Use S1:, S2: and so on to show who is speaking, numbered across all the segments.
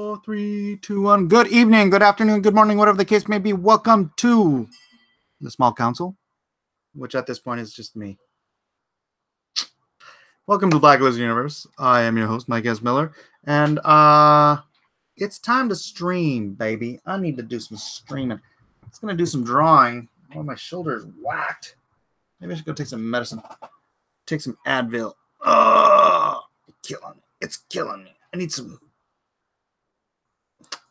S1: 4, 3, 2, 1. Good evening, good afternoon, good morning, whatever the case may be. Welcome to the Small Council, which at this point is just me. Welcome to Black Lizard Universe. I am your host, Mike S. Miller, and it's time to stream, baby. I need to do some streaming. It's gonna do some drawing. Oh, my shoulder is whacked. Maybe I should go take some medicine. Take some Advil. Oh, killing me. It's killing me. I need some.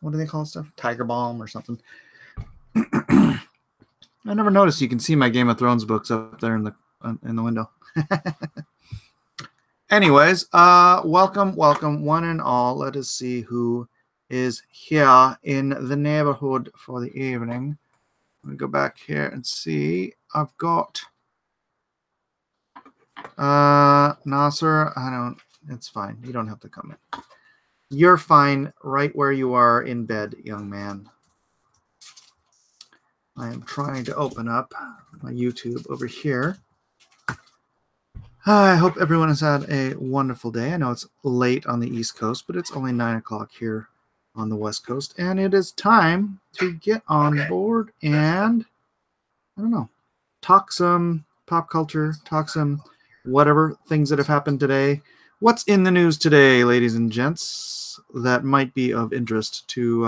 S1: What do they call stuff? Tiger Balm or something. I never noticed you can see my Game of Thrones books up there in the window. Anyways, welcome one and all. Let us see who is here in the neighborhood for the evening. Let me go back here and see. I've got Nasser. It's fine. You don't have to come in. You're fine right where you are in bed, young man. I am trying to open up my YouTube over here. I hope everyone has had a wonderful day. I know it's late on the East Coast, but it's only 9 o'clock here on the West Coast. And it is time to get on board and, I don't know, talk some pop culture, talk some whatever things that have happened today. What's in the news today, ladies and gents, that might be of interest to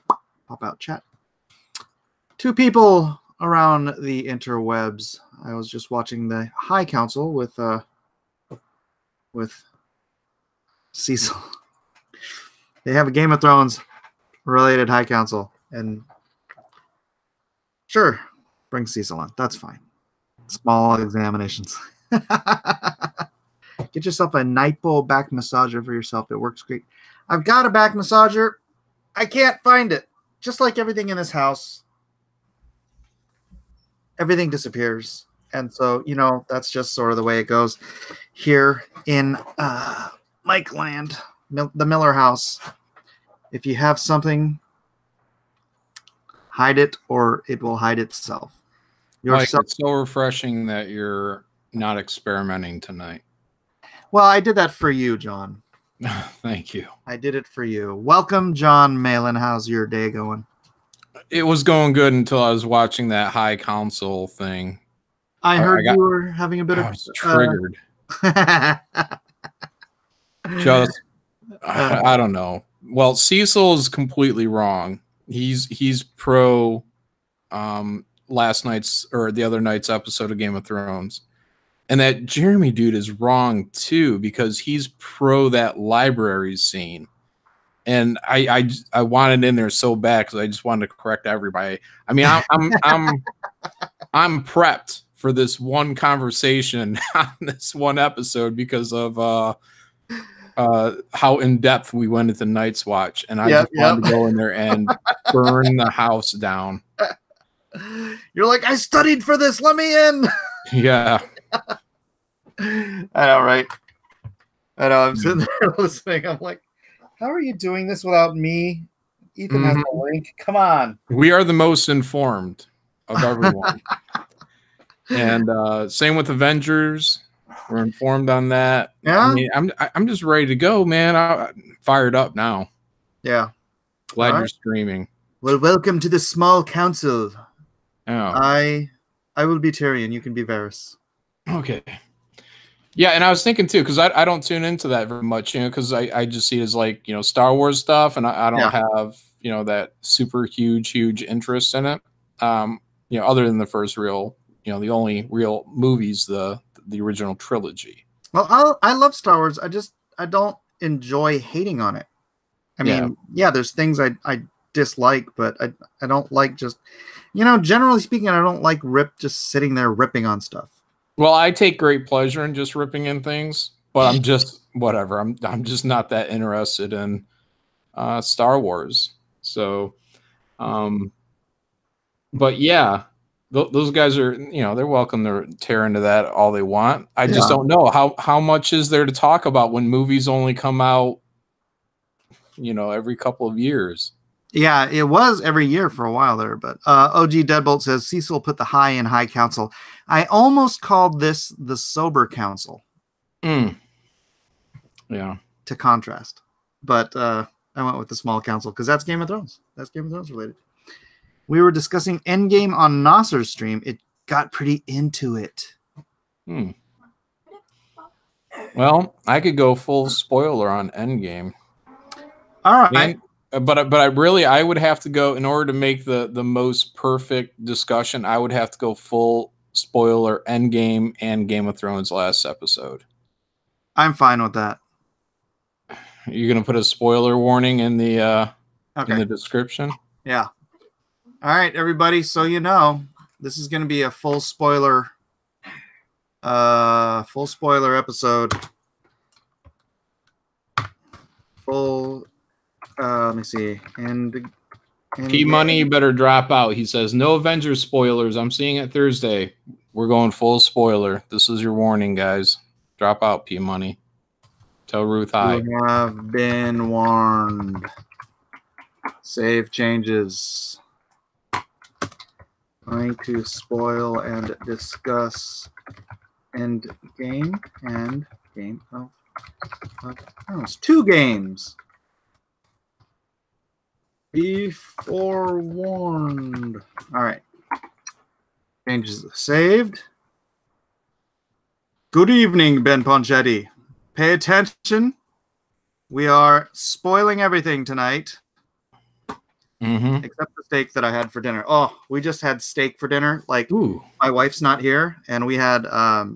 S1: pop out chat? Two people around the interwebs. I was just watching the High Council with Cecil. They have a Game of Thrones related High Council, and sure, bring Cecil on. That's fine. Small examinations. Get yourself a Nipo back massager for yourself. It works great. I've got a back massager. I can't find it. Just like everything in this house, everything disappears. And so, you know, that's just sort of the way it goes here in Mike Land, the Miller house. If you have something, hide it or it will hide itself.
S2: Mike, it's so refreshing that you're not experimenting tonight.
S1: Well, I did that for you, John.
S2: Thank you.
S1: I did it for you. Welcome, John Malin. How's your day going?
S2: It was going good until I was watching that High Council thing.
S1: I heard you were having a bit of...
S2: I was triggered. Just, I don't know. Well, Cecil is completely wrong. He's pro last night's or the other night's episode of Game of Thrones. And that Jeremy dude is wrong too, because he's pro that library scene. And I wanted in there so bad because I just wanted to correct everybody. I mean, I'm prepped for this one conversation on this one episode because of how in depth we went into Night's Watch, and I just wanted to go in there and burn the house down.
S1: You're like, I studied for this. Let me in.
S2: Yeah.
S1: I know, right? I know. I'm sitting there listening. I'm like, how are you doing this without me? Ethan has a link. Come on.
S2: We are the most informed of everyone. And same with Avengers. We're informed on that.
S1: Yeah.
S2: I mean, I'm just ready to go, man. I'm fired up now.
S1: Yeah.
S2: Glad you're streaming.
S1: Well, welcome to the Small Council.
S2: Oh.
S1: I will be Tyrion. You can be Varys.
S2: Okay. Yeah, and I was thinking too, because I don't tune into that very much, you know, because I just see it as like, you know, Star Wars stuff, and I don't have, you know, that super huge interest in it. You know, other than the first real, you know, the only real movies, the original trilogy.
S1: Well, I love Star Wars. I don't enjoy hating on it. I mean, there's things I dislike, but I don't like just, you know, generally speaking, I don't like just sitting there ripping on stuff.
S2: Well, I take great pleasure in just ripping in things, but I'm just whatever. I'm just not that interested in Star Wars. So, but yeah, those guys are, you know, they're welcome to tear into that all they want. I just don't know how much is there to talk about when movies only come out, you know, every couple of years.
S1: Yeah, it was every year for a while there, but OG Deadbolt says Cecil put the high in High Council. I almost called this the Sober Council.
S2: Yeah.
S1: To contrast. but I went with the small council because that's Game of Thrones. That's Game of Thrones related. We were discussing Endgame on Nasser's stream. It got pretty into it.
S2: Well, I could go full spoiler on Endgame.
S1: All right.
S2: But I would have to go in order to make the most perfect discussion. I would have to go full spoiler Endgame and Game of Thrones last episode.
S1: I'm fine with that.
S2: You're gonna put a spoiler warning in the description?
S1: Yeah. All right, everybody. So this is going to be a full spoiler episode. Let me see. And
S2: P Money better drop out. He says no Avengers spoilers. I'm seeing it Thursday. We're going full spoiler. This is your warning, guys. Drop out, P Money. Tell Ruth hi.
S1: You have been warned. Save changes. Going to spoil and discuss Endgame and Game of Thrones. 2 games. Be forewarned. All right. Changes saved. Good evening, Ben Ponchetti. Pay attention. We are spoiling everything tonight. Except the steak that I had for dinner. Oh, we just had steak for dinner. Like, my wife's not here, and we had a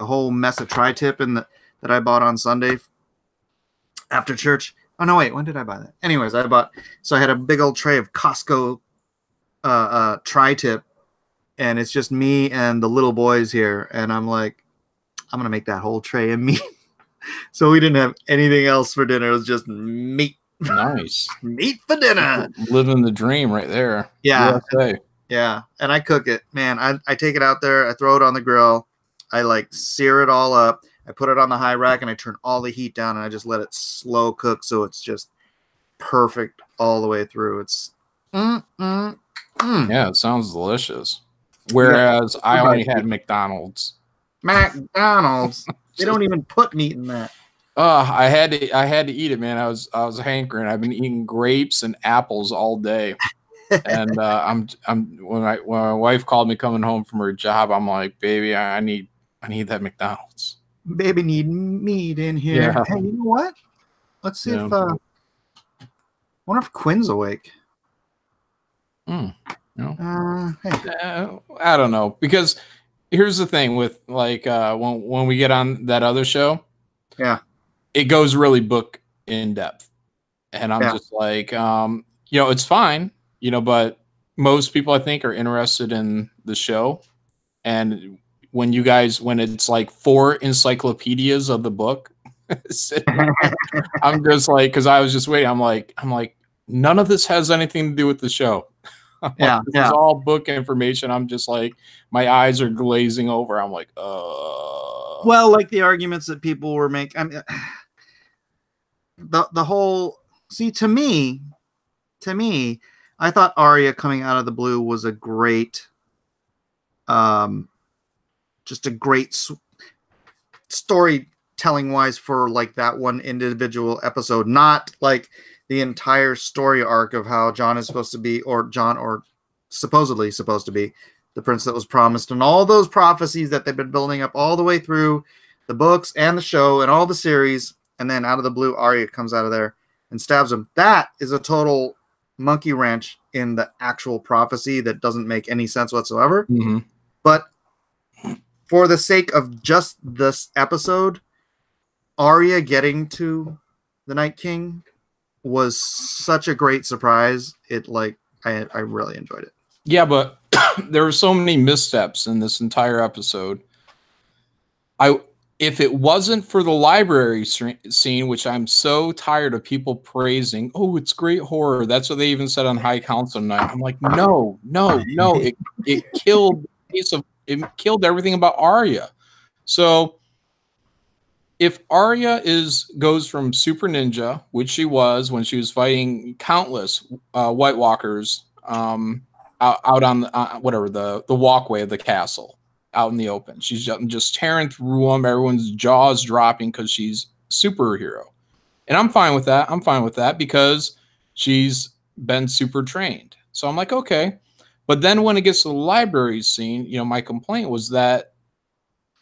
S1: whole mess of tri-tip that I bought on Sunday after church. Oh no, wait, when did I buy that? Anyways, I had a big old tray of Costco tri-tip, and it's just me and the little boys here, and I'm like, I'm gonna make that whole tray of meat. So we didn't have anything else for dinner. It was just meat.
S2: Nice.
S1: Meat for dinner.
S2: Living the dream right there.
S1: Yeah. USA. Yeah. And I cook it. Man, I take it out there. I throw it on the grill. I sear it all up. I put it on the high rack and I turn all the heat down and I just let it slow cook so it's just perfect all the way through. It's
S2: Yeah, it sounds delicious. Whereas I only had McDonald's.
S1: They don't even put meat in that.
S2: I had to eat it, man. I was hankering. I've been eating grapes and apples all day, and when my wife called me coming home from her job, I'm like, baby, I need that McDonald's.
S1: Baby, need meat in here. Yeah. Hey, you know what? Let's see if wonder if Quinn's awake.
S2: No.
S1: Hey.
S2: I don't know, because here's the thing with when we get on that other show.
S1: Yeah.
S2: It goes really book in depth, and I'm just like, it's fine, but most people I think are interested in the show. And when it's like 4 encyclopedias of the book, I'm just like, because I was just waiting. I'm like, none of this has anything to do with the show. This is all book information. I'm just like, my eyes are glazing over. I'm like,
S1: Well, like the arguments that people were making. I mean, the whole. See, to me, I thought Arya coming out of the blue was a great, just a great storytelling wise for like that one individual episode, not like the entire story arc of how Jon is supposed to be, or supposedly supposed to be the prince that was promised, and all those prophecies that they've been building up all the way through the books and the show and all the series. And then out of the blue, Arya comes out of there and stabs him. That is a total monkey wrench in the actual prophecy that doesn't make any sense whatsoever.
S2: Mm-hmm.
S1: But for the sake of just this episode, Arya getting to the Night King was such a great surprise. I really enjoyed it.
S2: Yeah, but there were so many missteps in this entire episode. If it wasn't for the library scene, which I'm so tired of people praising, oh, it's great horror. That's what they even said on High Council night. I'm like, no. It killed everything about Arya. So if Arya goes from super ninja, which she was when she was fighting countless White Walkers out on the walkway of the castle, out in the open. She's just tearing through them. Everyone's jaws dropping because she's superhero. And I'm fine with that. I'm fine with that because she's been super trained. So I'm like, okay. But then when it gets to the library scene, you know, my complaint was that,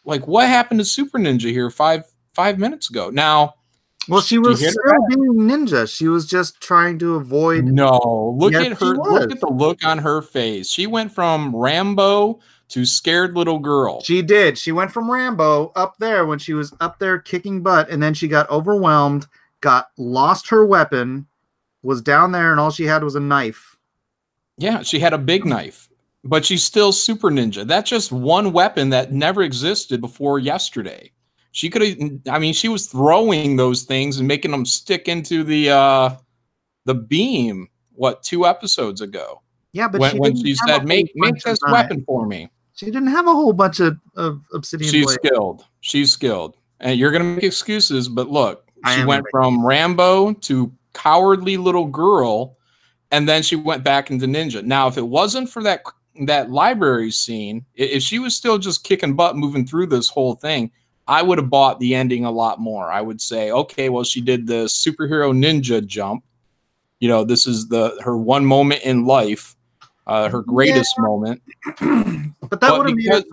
S2: like, what happened to Super Ninja here five minutes ago? Now,
S1: Well, she
S2: she
S1: was
S2: hit her
S1: still
S2: head.
S1: being ninja. She was just trying to avoid.
S2: No, look
S1: Yes,
S2: at
S1: she
S2: her. Look
S1: was.
S2: at the look on her face. She went from Rambo to scared little girl.
S1: She did. She went from Rambo up there when she was up there kicking butt, and then she got overwhelmed, got lost her weapon, was down there, and all she had was a knife.
S2: Yeah, she had a big knife, but she's still Super Ninja. That's just one weapon that never existed before yesterday. She could have, I mean, she was throwing those things and making them stick into the beam, what, 2 episodes ago.
S1: Yeah, but
S2: When she
S1: have a
S2: said,
S1: whole
S2: make
S1: bunch of
S2: this
S1: time.
S2: weapon for me.
S1: She didn't have a whole bunch of obsidian
S2: She's
S1: blades.
S2: skilled. She's skilled. And you're gonna make excuses, but look,
S1: I
S2: she
S1: am
S2: went from Rambo to cowardly little girl, and then she went back into ninja. Now, if it wasn't for that library scene, if she was still just kicking butt moving through this whole thing, I would have bought the ending a lot more. I would say, okay, well, she did the superhero ninja jump. You know, this is her one moment in life, her greatest moment.
S1: But that would have made it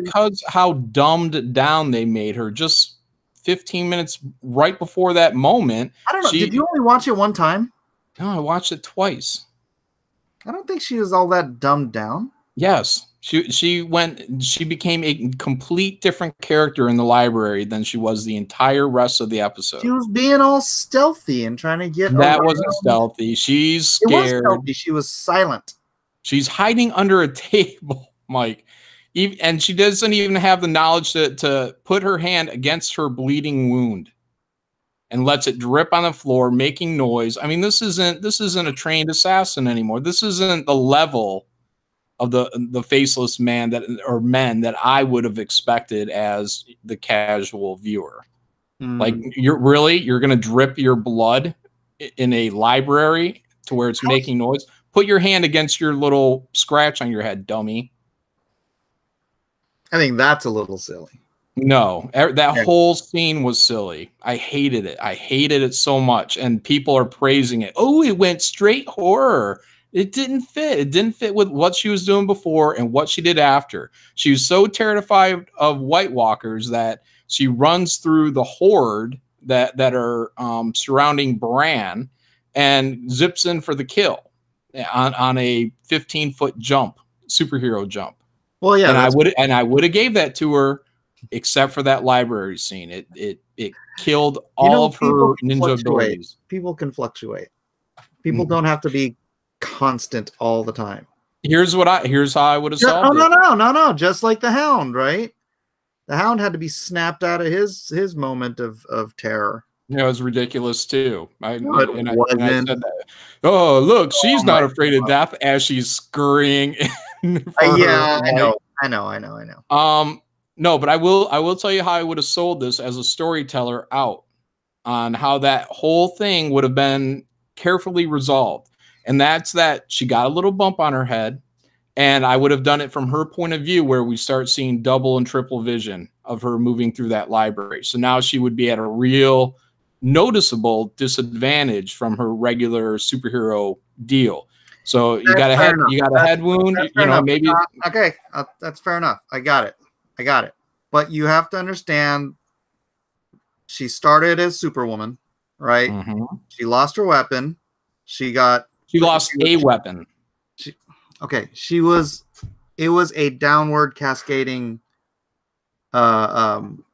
S2: because how dumbed down they made her, just 15 minutes right before that moment.
S1: I don't know. Did you only watch it one time?
S2: No, I watched it twice.
S1: I don't think she was all that dumbed down.
S2: Yes. She became a complete different character in the library than she was the entire rest of the episode.
S1: She was being all stealthy and trying to get
S2: that wasn't stealthy. She's scared. It was stealthy.
S1: She was silent.
S2: She's hiding under a table, Mike. And she doesn't even have the knowledge to put her hand against her bleeding wound and lets it drip on the floor, making noise. I mean, this isn't a trained assassin anymore. This isn't the level of the faceless man men that I would have expected as the casual viewer. Like, you're gonna drip your blood in a library to where it's making noise. Put your hand against your little scratch on your head, dummy.
S1: I think that's a little silly.
S2: No, that whole scene was silly. I hated it. I hated it so much. And people are praising it. Oh, it went straight horror. It didn't fit. It didn't fit with what she was doing before and what she did after. She was so terrified of White Walkers that she runs through the horde that are surrounding Bran and zips in for the kill on a 15-foot jump, superhero jump. Well, yeah, and I would have gave that to her, except for that library scene. It killed all of her ninja abilities.
S1: People can fluctuate. People don't have to be constant all the time.
S2: Here's how I would have solved
S1: it. No. Just like the Hound, right? The Hound had to be snapped out of his moment of terror.
S2: Yeah, it was ridiculous too. I said that. Oh, look, she's not afraid of death as she's scurrying.
S1: Yeah, I know.
S2: No, but I will tell you how I would have sold this as a storyteller out on how that whole thing would have been carefully resolved. And that's that she got a little bump on her head, and I would have done it from her point of view, where we start seeing double and triple vision of her moving through that library. So now she would be at a real noticeable disadvantage from her regular superhero deal. So you got a head wound, maybe.
S1: Okay, that's fair enough. I got it. But you have to understand, she started as Superwoman, right? Mm-hmm. She lost her weapon. She lost
S2: a weapon.
S1: It was a downward cascading problem.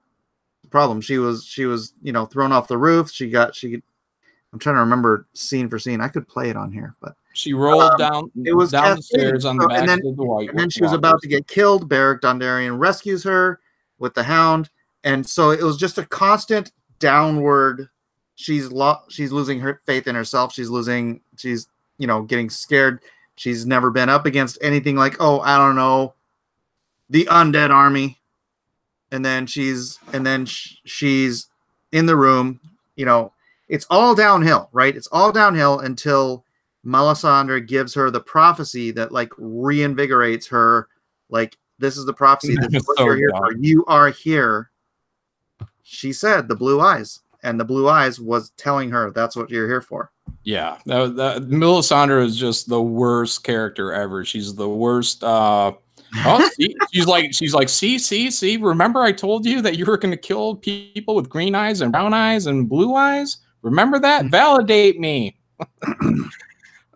S1: She was thrown off the roof. I'm trying to remember scene for scene. I could play it on here, but
S2: she rolled down.
S1: It was
S2: down the stairs on the back of the White.
S1: And then she was about to get killed. Beric Dondarrion rescues her with the Hound, and so it was just a constant downward. She's losing her faith in herself. She's getting scared. She's never been up against anything like, I don't know, the undead army. And then she's in the room. It's all downhill, right? It's all downhill until Melisandre gives her the prophecy that reinvigorates her. This is the prophecy. This is what you're here for. You are here. She said, the blue eyes. and the blue eyes was telling her that's what you're here for.
S2: Yeah, Melisandre is just the worst character ever. She's the worst. See, she's like, see. Remember, I told you that you were going to kill people with green eyes and brown eyes and blue eyes. Remember that? Validate me.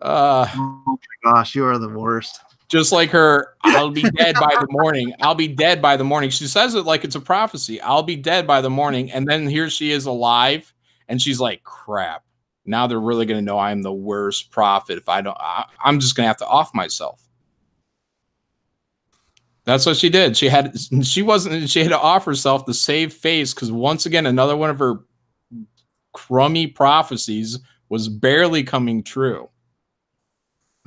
S1: Oh my gosh, you are the worst.
S2: Just like her, I'll be dead by the morning. I'll be dead by the morning. She says it like it's a prophecy. I'll be dead by the morning, and then here she is alive, and she's like, crap. Now they're really going to know I'm the worst prophet. If I don't, I'm just going to have to off myself. That's what she did. She had to off herself to save face, because once again, another one of her crummy prophecies was barely coming true.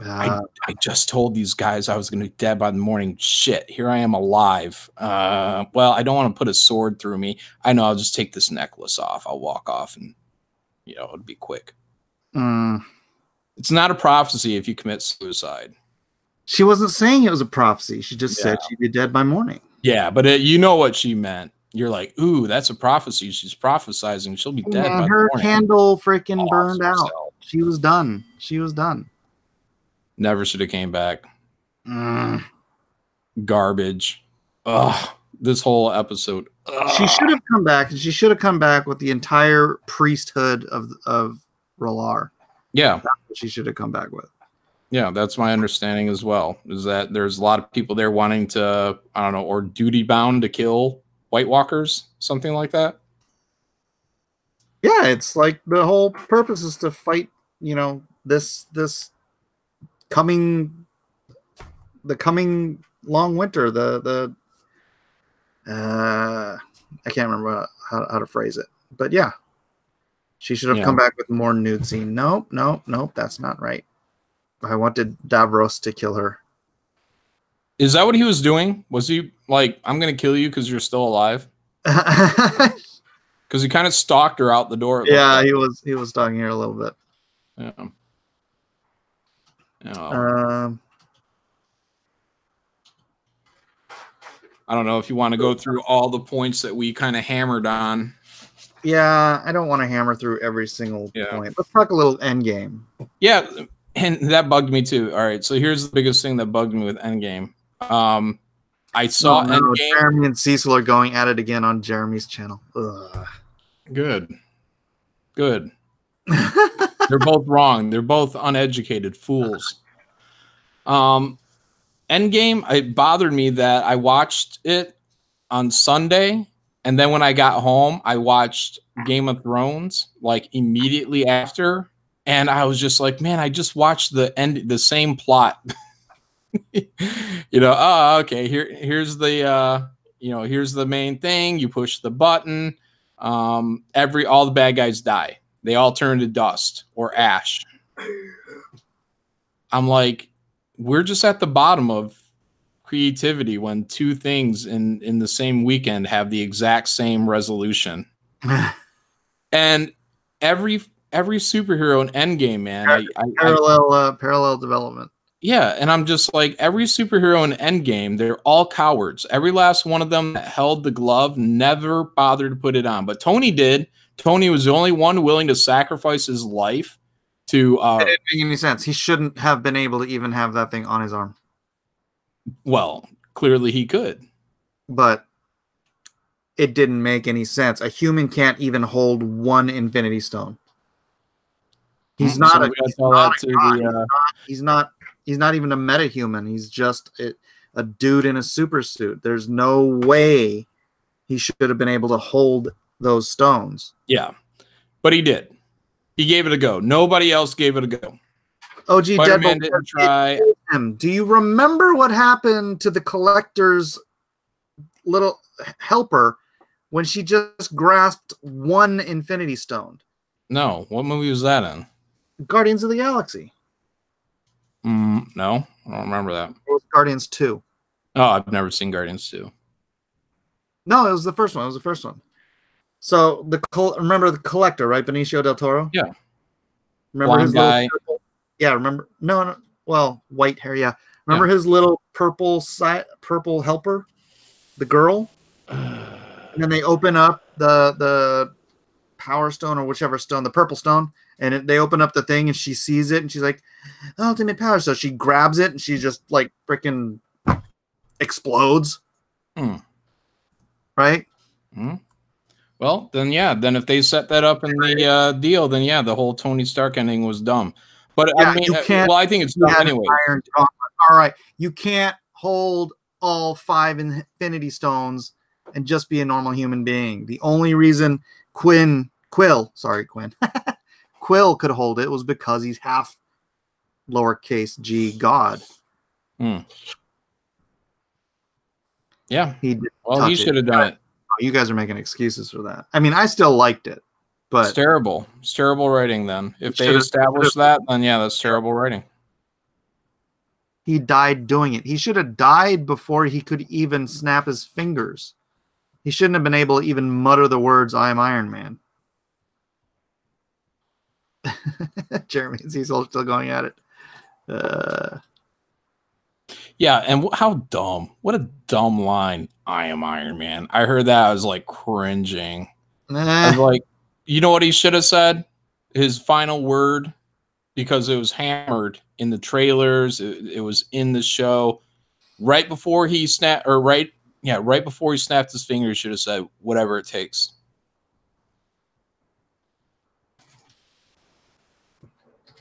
S2: I just told these guys I was going to be dead by the morning. Shit, here I am alive. Well, I don't want to put a sword through me. I know, I'll just take this necklace off. I'll walk off and, it'll be quick. It's not a prophecy if you commit suicide.
S1: She wasn't saying it was a prophecy. She just said she'd be dead by morning.
S2: Yeah, but you know what she meant. You're like, ooh, that's a prophecy. She's prophesizing. She'll be dead by the morning.
S1: Her candle freaking burned out. She was done.
S2: Never should have came back. Garbage. Ugh. This whole episode. Ugh.
S1: She should have come back, and she should have come back with the entire priesthood of R'hllor.
S2: Yeah.
S1: That's what she should have come back with.
S2: Yeah, that's my understanding as well, is that there's a lot of people there wanting to, I don't know, or duty bound to kill White Walkers, something like that.
S1: Yeah, it's like the whole purpose is to fight, this coming long winter, I can't remember how to phrase it, but yeah, she should have come back with more nude scene. Nope, that's not right. I wanted Davros to kill her.
S2: Is that what he was doing? Was he like, I'm going to kill you because you're still alive? Because he kind of stalked her out the door.
S1: Yeah, he was stalking her a little bit.
S2: Yeah. I don't know if you want to go through all the points that we kind of hammered on.
S1: Yeah, I don't want to hammer through every single point. Let's talk a little Endgame.
S2: Yeah, and that bugged me too. All right, so here's the biggest thing that bugged me with Endgame. I saw Endgame.
S1: Jeremy and Cecil are going at it again on Jeremy's channel. Ugh.
S2: Good. They're both wrong. They're both uneducated fools. Endgame, it bothered me that I watched it on Sunday, and then when I got home, I watched Game of Thrones like immediately after, and I was just like, man, I just watched the same plot. Okay, here's the here's the main thing. You push the button, all the bad guys die. They all turn to dust or ash. I'm like, we're just at the bottom of creativity when two things in the same weekend have the exact same resolution. And every superhero in Endgame, man,
S1: parallel development.
S2: Yeah, and I'm just like, every superhero in Endgame, they're all cowards. Every last one of them that held the glove never bothered to put it on. But Tony did. Tony was the only one willing to sacrifice his life to...
S1: it didn't make any sense. He shouldn't have been able to even have that thing on his arm.
S2: Well, clearly he could.
S1: But it didn't make any sense. A human can't even hold one Infinity Stone. He's not even a meta-human. He's just a dude in a super suit. There's no way he should have been able to hold those stones.
S2: Yeah, but he did. He gave it a go. Nobody else gave it a go.
S1: Oh, gee,
S2: Spider-Man didn't try.
S1: Do you remember what happened to the Collector's little helper when she just grasped one Infinity Stone?
S2: No. What movie was that in?
S1: Guardians of the Galaxy.
S2: No, I don't remember that.
S1: It was Guardians 2.
S2: Oh, I've never seen Guardians 2.
S1: No, it was the first one. So remember the Collector, right? Benicio del Toro.
S2: Yeah.
S1: Remember
S2: Blonde
S1: his
S2: guy.
S1: Yeah. Remember? No. Well, white hair. Yeah. Remember his little purple helper, the girl. And then they open up the Power Stone or whichever stone, the purple stone, and they open up the thing and she sees it and she's like, ultimate power. So she grabs it and she just like freaking explodes. Right?
S2: Well, then then if they set that up in the deal, then the whole Tony Stark ending was dumb. But I mean, I think it's dumb anyway.
S1: All right, you can't hold all 5 Infinity Stones and just be a normal human being. The only reason Quill could hold it was because he's half lowercase g God.
S2: Yeah. He should have done it.
S1: You guys are making excuses for that. I mean, I still liked it, but
S2: it's terrible. It's terrible writing then. If they establish that, then that's terrible writing.
S1: He died doing it. He should have died before he could even snap his fingers. He shouldn't have been able to even mutter the words, "I am Iron Man." Jeremy and Cecil still going at it.
S2: Yeah, and how dumb. What a dumb line. I am Iron Man. I heard that. I was like cringing. I was like, you know what he should have said? His final word, because it was hammered in the trailers. It was in the show. Right before he snapped, right before he snapped his finger, he should have said, whatever it takes.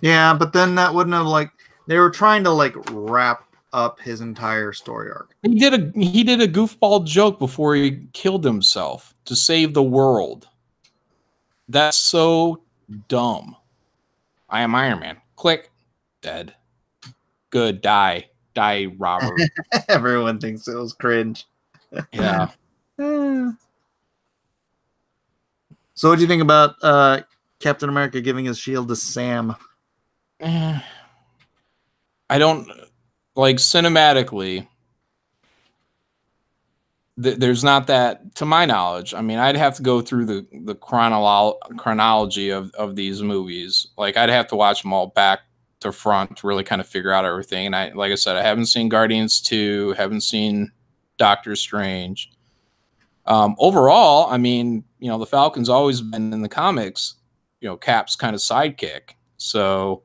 S1: Yeah, but then that wouldn't have they were trying to wrap up his entire story arc.
S2: He did a goofball joke before he killed himself to save the world. That's so dumb. I am Iron Man. Click. Dead. Good. Die, Robert.
S1: Everyone thinks it was cringe.
S2: Yeah.
S1: So what do you think about Captain America giving his shield to Sam?
S2: I don't cinematically. There's not that, to my knowledge. I mean, I'd have to go through the chronology of these movies. I'd have to watch them all back to front to really kind of figure out everything. And like I said, I haven't seen Guardians 2, haven't seen Doctor Strange. Overall, I mean, the Falcon's always been in the comics, Cap's kind of sidekick. So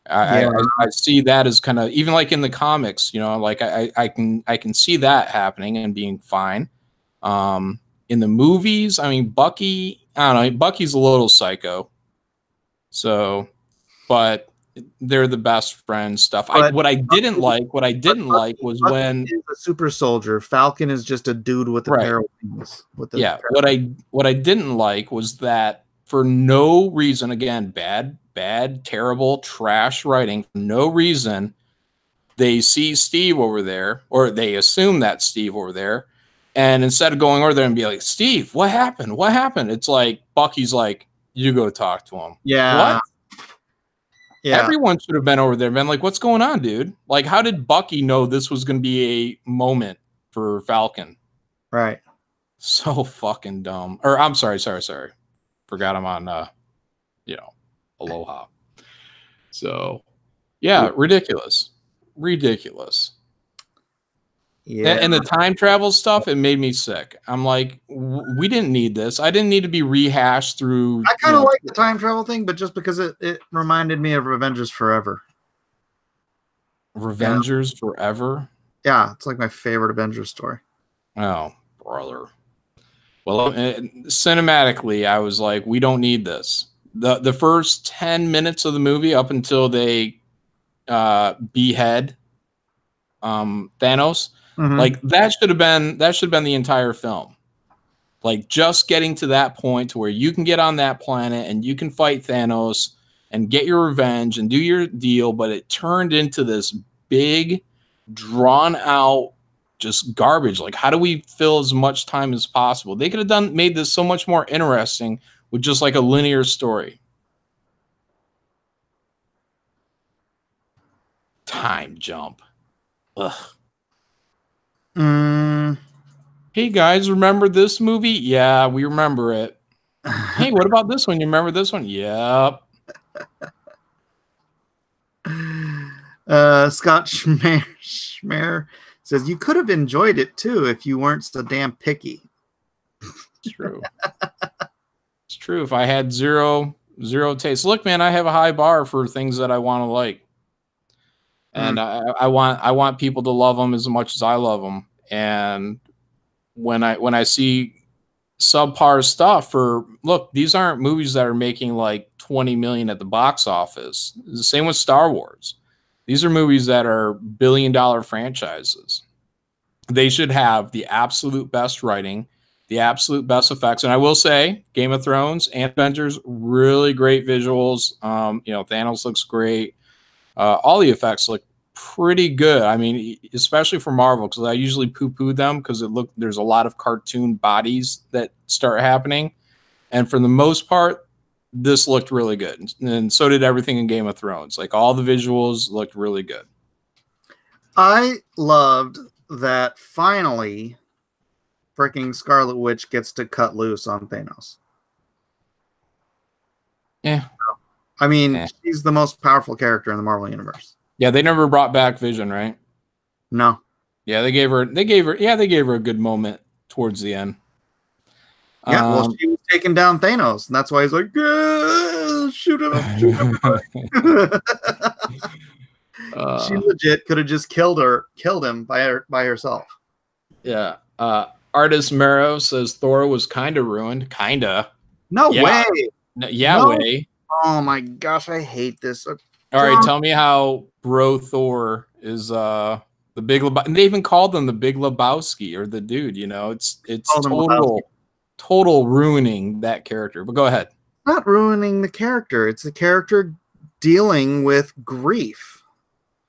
S2: I see that as kind of, even in the comics, I can see that happening and being fine. In the movies, I mean, Bucky, I don't know, Bucky's a little psycho. So, but they're the best friends stuff. What I didn't like was when
S1: he's a super soldier. Falcon is just a dude with a pair of wings.
S2: What I didn't like was that for no reason, again, bad, terrible, trash writing, for no reason, they see Steve over there, or they assume that's Steve over there, and instead of going over there and be like, Steve, what happened? What happened? It's like Bucky's like, you go talk to him.
S1: Yeah.
S2: What?
S1: Yeah.
S2: Everyone should have been over there, been like, what's going on, dude? How did Bucky know this was going to be a moment for Falcon?
S1: Right.
S2: So fucking dumb. Or I'm sorry. Forgot I'm on, Aloha. So, yeah, ridiculous. Yeah. And the time travel stuff, it made me sick. I'm like, we didn't need this. I didn't need to be rehashed through.
S1: I kind of like the time travel thing, but just because it reminded me of Avengers Forever.
S2: Avengers Forever?
S1: Yeah, it's my favorite Avengers story.
S2: Oh, brother. Well, cinematically, I was like, we don't need this. The first 10 minutes of the movie, up until they behead Thanos, that should have been the entire film. Just getting to that point to where you can get on that planet and you can fight Thanos and get your revenge and do your deal, but it turned into this big, drawn out, just garbage. How do we fill as much time as possible? They could have made this so much more interesting with just a linear story. Time jump. Ugh. Hey guys, remember this movie? Yeah, we remember it. Hey, what about this one? You remember this one? Yep.
S1: Scott Schmer says, you could have enjoyed it too if you weren't so damn picky.
S2: True. It's true. If I had zero taste, look, man, I have a high bar for things that I want to like, and I want people to love them as much as I love them. And when I see subpar stuff for look, these aren't movies that are making like 20 million at the box office. The same with Star Wars. These are movies that are billion-dollar franchises. They should have the absolute best writing, the absolute best effects. And I will say, Game of Thrones and Avengers, really great visuals. Thanos looks great. All the effects look pretty good. I mean, especially for Marvel, because I usually poo-poo them because there's a lot of cartoon bodies that start happening. And for the most part, this looked really good. And so did everything in Game of Thrones. Like all the visuals looked really good.
S1: I loved that finally freaking Scarlet Witch gets to cut loose on Thanos.
S2: Yeah.
S1: I mean, she's the most powerful character in the Marvel Universe.
S2: Yeah, they never brought back Vision, right?
S1: No.
S2: Yeah, they gave her a good moment towards the end.
S1: Yeah, well, she was taking down Thanos, and that's why he's like, shoot him. She legit could have just killed him by herself.
S2: Yeah. Artist Mero says Thor was kind of ruined. Kinda.
S1: No way.
S2: Way.
S1: Oh my gosh, I hate this.
S2: All right, tell me how Bro Thor is the Big Lebowski. And they even called them the Big Lebowski or the dude. It's total ruining that character. But go ahead.
S1: Not ruining the character. It's the character dealing with grief.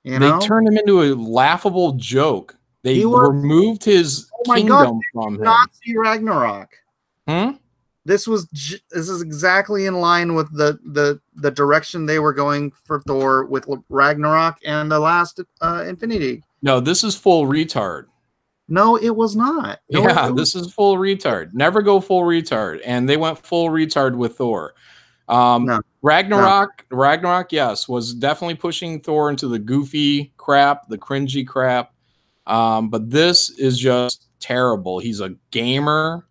S2: They turned him into a laughable joke. They removed his kingdom from him.
S1: Nazi Ragnarok. This is exactly in line with the direction they were going for Thor with Ragnarok and the last Infinity.
S2: No, this is full retard.
S1: No, it was not.
S2: This is full retard. Never go full retard. And they went full retard with Thor. Ragnarok, yes, was definitely pushing Thor into the goofy crap, the cringy crap. But this is just terrible. He's a gamer.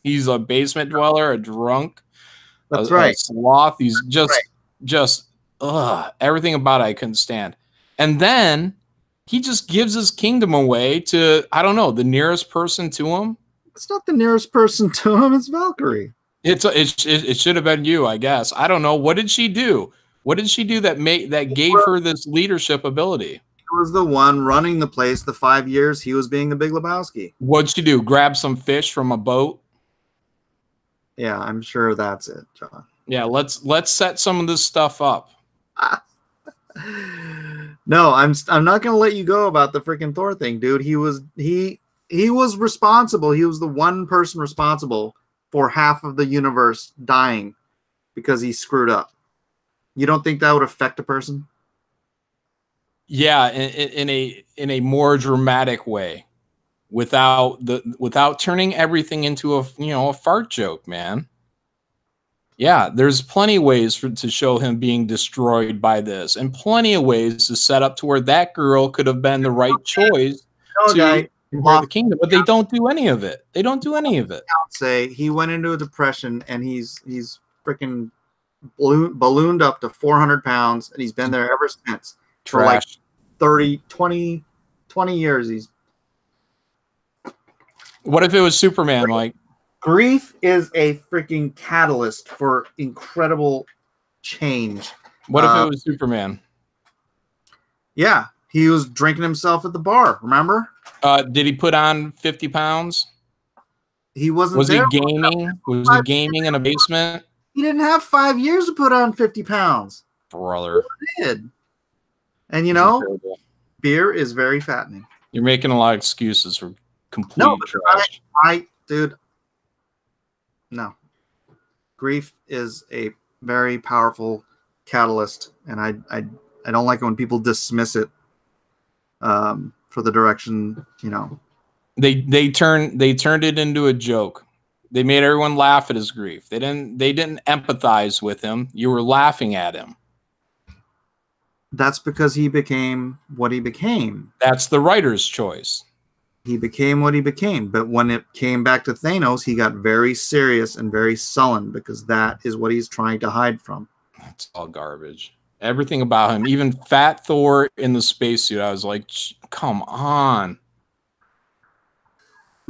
S2: He's a basement dweller, a drunk.
S1: That's right.
S2: A sloth. He's just everything about it I couldn't stand. And then he just gives his kingdom away to, I don't know, the nearest person to him.
S1: It's not the nearest person to him. It's Valkyrie.
S2: It should have been you, I guess. I don't know. What did she do? What did she do that gave her this leadership ability?
S1: She was the one running the place the 5 years he was being the Big Lebowski.
S2: What'd she do? Grab some fish from a boat?
S1: Yeah, I'm sure that's it, John.
S2: Yeah, let's set some of this stuff up.
S1: No, I'm not gonna let you go about the freaking Thor thing, dude. He was responsible. He was the one person responsible for half of the universe dying because he screwed up. You don't think that would affect a person?
S2: Yeah, in a more dramatic way, without turning everything into a fart joke, man. Yeah, there's plenty of ways to show him being destroyed by this, and plenty of ways to set up to where that girl could have been the right choice to inherit the kingdom, but they don't do any of it. They don't do any of it.
S1: Say he went into a depression, and he's freaking ballooned up to 400 pounds, and he's been there ever since. For like 20 years.
S2: What if it was Superman, Mike?
S1: Grief is a freaking catalyst for incredible change.
S2: What if it was Superman?
S1: Yeah, he was drinking himself at the bar, remember?
S2: Did he put on 50 pounds?
S1: He wasn't.
S2: Was he gaming? Was he gaming in a basement?
S1: He didn't have 5 years to put on 50 pounds.
S2: Brother.
S1: He did. And beer is very fattening.
S2: You're making a lot of excuses for complete trash.
S1: Dude. No. Grief is a very powerful catalyst, and I don't like it when people dismiss it for the direction,
S2: They turned it into a joke. They made everyone laugh at his grief. They didn't empathize with him. You were laughing at him.
S1: That's because he became what he became.
S2: That's the writer's choice.
S1: He became what he became. But when it came back to Thanos, he got very serious and very sullen because that is what he's trying to hide from.
S2: It's all garbage. Everything about him, even Fat Thor in the spacesuit, I was like, come on.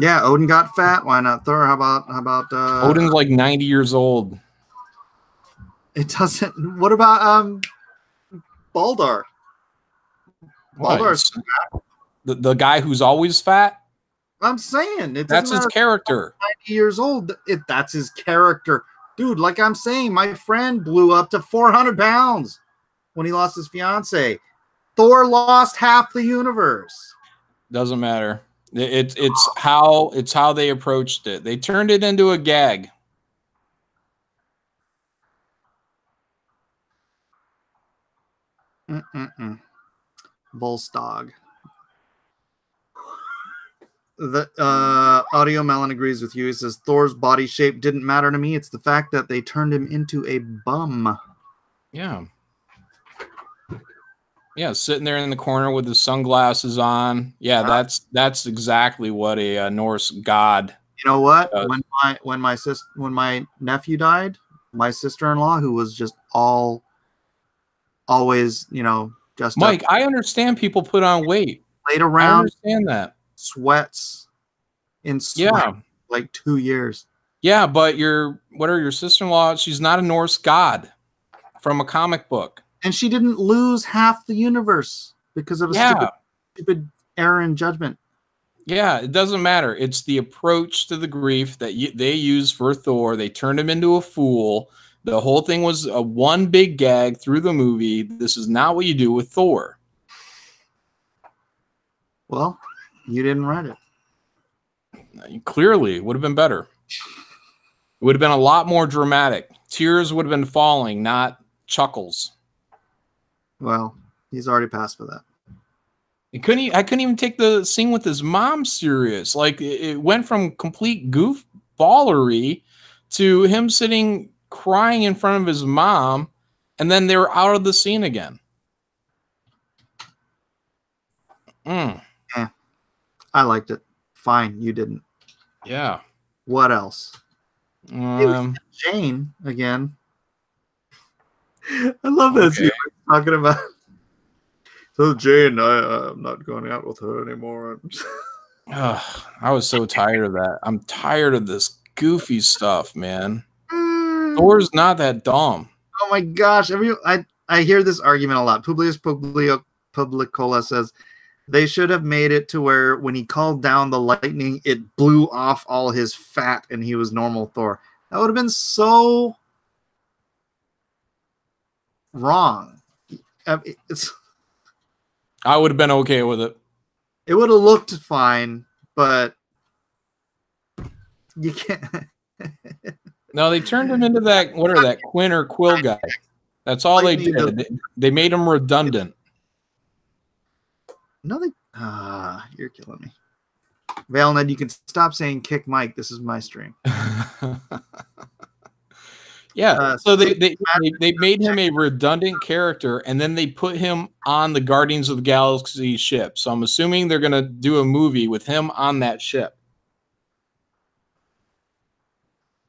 S1: Yeah, Odin got fat. Why not Thor? How about
S2: Odin's like 90 years old.
S1: It doesn't. What about Baldar?
S2: What?
S1: Baldar's
S2: The guy who's always fat?
S1: I'm saying it doesn't
S2: That's his
S1: matter.
S2: character.
S1: 90 years old. That's his character, dude. Like I'm saying, my friend blew up to 400 pounds when he lost his fiance. Thor lost half the universe.
S2: Doesn't matter. It's how they approached it. They turned it into a gag.
S1: Volstagg. The Audio Melon agrees with you. He says Thor's body shape didn't matter to me. It's the fact that they turned him into a bum.
S2: Yeah. Yeah, sitting there in the corner with his sunglasses on. Yeah, that's exactly what a Norse god.
S1: You know what? When my nephew died, my sister-in-law, who was just always, just
S2: Mike, I understand people put on weight.
S1: Laid around,
S2: I understand that.
S1: Sweats in sweat like 2 years.
S2: Yeah, but what are your sister-in-law? She's not a Norse god from a comic book.
S1: And she didn't lose half the universe because of a stupid error in judgment.
S2: Yeah, it doesn't matter. It's the approach to the grief that they used for Thor. They turned him into a fool. The whole thing was a one big gag through the movie. This is not what you do with Thor.
S1: Well, you didn't write
S2: it. Clearly, it would have been better. It would have been a lot more dramatic. Tears would have been falling, not chuckles.
S1: Well, he's already passed for that.
S2: I couldn't even take the scene with his mom serious. Like it went from complete goofballery to him sitting crying in front of his mom, and then they were out of the scene again.
S1: Yeah, I liked it. Fine, you didn't.
S2: Yeah.
S1: What else? It was Jane again. I love that scene talking about. So Jane, I'm not going out with her anymore.
S2: I was so tired of that. I'm tired of this goofy stuff, man. Thor's not that dumb.
S1: Oh my gosh! I hear this argument a lot. Publius Publicola says they should have made it to where when he called down the lightning, it blew off all his fat and he was normal Thor. That would have been so wrong.
S2: I would have been okay with it.
S1: It would have looked fine, but you can't.
S2: No, they turned him into that. What are that Quinn or Quill guy? That's all they did. They made him redundant.
S1: No, you're killing me. Valned, you can stop saying kick Mike. This is my stream.
S2: Yeah, so they made him a redundant character, and then they put him on the Guardians of the Galaxy ship. So I'm assuming they're going to do a movie with him on that ship.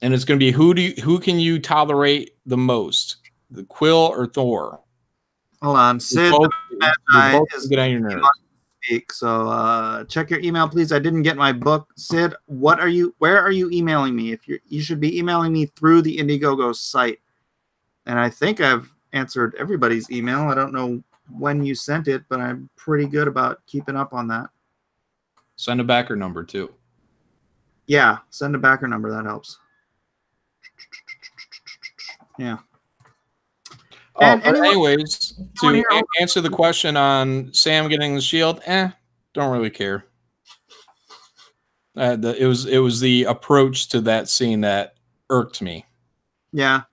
S2: And it's going to be who can you tolerate the most, the Quill or Thor?
S1: Hold on, Sid.
S2: Both get on your nerves.
S1: So check your email, please. I didn't get my book, Sid. Where are you emailing me? You should be emailing me through the Indiegogo site. And I think I've answered everybody's email. I don't know when you sent it, but I'm pretty good about keeping up on that.
S2: Send a backer number too.
S1: Yeah, send a backer number. That helps. Yeah.
S2: And anyways, to answer the question on Sam getting the shield, don't really care. It was the approach to that scene that irked me.
S1: Yeah.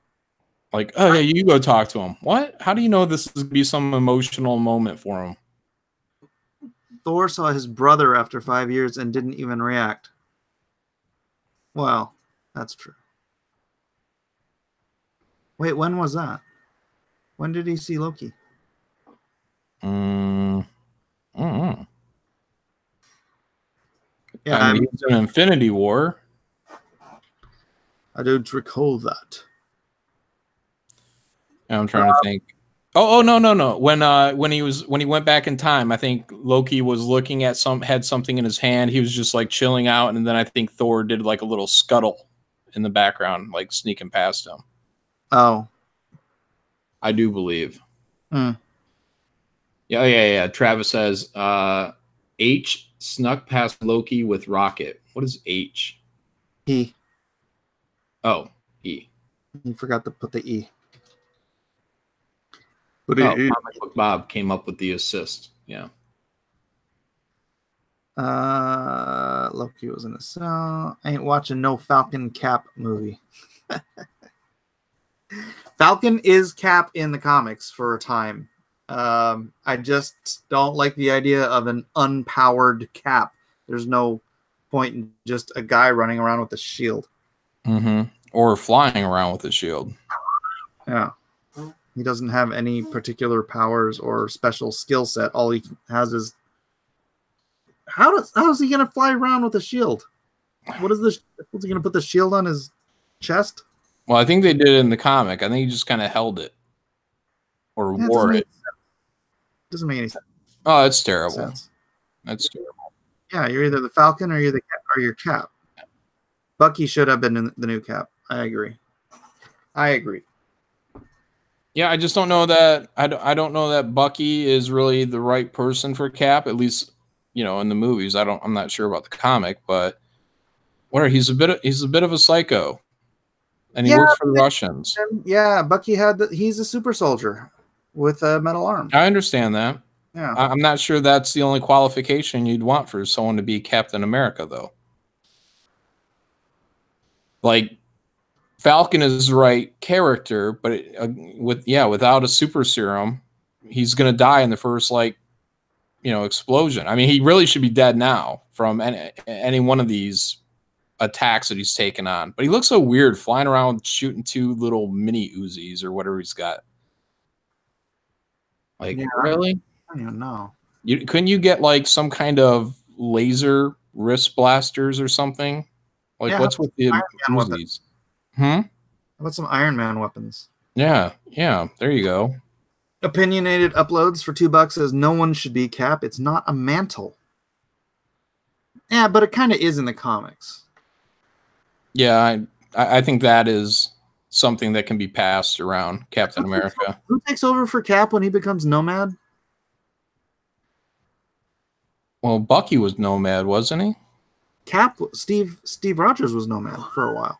S2: Like, oh yeah, you go talk to him. What? How do you know this is gonna be some emotional moment for him?
S1: Thor saw his brother after 5 years and didn't even react. Well, that's true. Wait, when was that? When did he see Loki? Yeah,
S2: I mean, he was in Infinity War.
S1: I don't recall that.
S2: I'm trying to think. Oh, no. When he went back in time, I think Loki was looking at had something in his hand. He was just like chilling out, and then I think Thor did like a little scuttle in the background, like sneaking past him.
S1: Oh.
S2: I do believe.
S1: Hmm.
S2: Yeah. Travis says H snuck past Loki with Rocket. What is H?
S1: E.
S2: Oh, E.
S1: You forgot to put the E.
S2: But Comic Book Bob came up with the assist. Yeah.
S1: Loki was in a cell. I ain't watching no Falcon Cap movie. Falcon is Cap in the comics for a time. I just don't like the idea of an unpowered Cap. There's no point in just a guy running around with a shield.
S2: Mm-hmm. Or flying around with a shield.
S1: Yeah. He doesn't have any particular powers or special skill set. All he has is how is he gonna fly around with a shield? What's he gonna put the shield on his chest?
S2: Well, I think they did it in the comic. I think he just kind of held it or wore it.
S1: Doesn't make any sense.
S2: Oh, that's terrible. That's terrible.
S1: Yeah, you're either the Falcon or you're Cap. Bucky should have been in the new Cap. I agree.
S2: Yeah, I just don't know that. I don't know that Bucky is really the right person for Cap. At least, in the movies. I'm not sure about the comic, but he's a bit of a psycho, and he works for the Russians.
S1: Yeah, Bucky he's a super soldier with a metal arm.
S2: I understand that.
S1: Yeah,
S2: I'm not sure that's the only qualification you'd want for someone to be Captain America, though. Like, Falcon is the right character, but without a super serum, he's gonna die in the first explosion. I mean, he really should be dead now from any one of these attacks that he's taken on. But he looks so weird flying around shooting two little mini Uzis or whatever he's got. Like, really?
S1: I don't even know.
S2: Couldn't you get like some kind of laser wrist blasters or something? Like, what's with the Uzis?
S1: How about some Iron Man weapons?
S2: Yeah, there you go.
S1: Opinionated uploads for $2 says no one should be Cap. It's not a mantle. Yeah, but it kind of is in the comics.
S2: Yeah, I think that is something that can be passed around Captain America.
S1: Who takes over for Cap when he becomes Nomad?
S2: Well, Bucky was Nomad, wasn't he?
S1: Cap, Steve Rogers was Nomad for a while.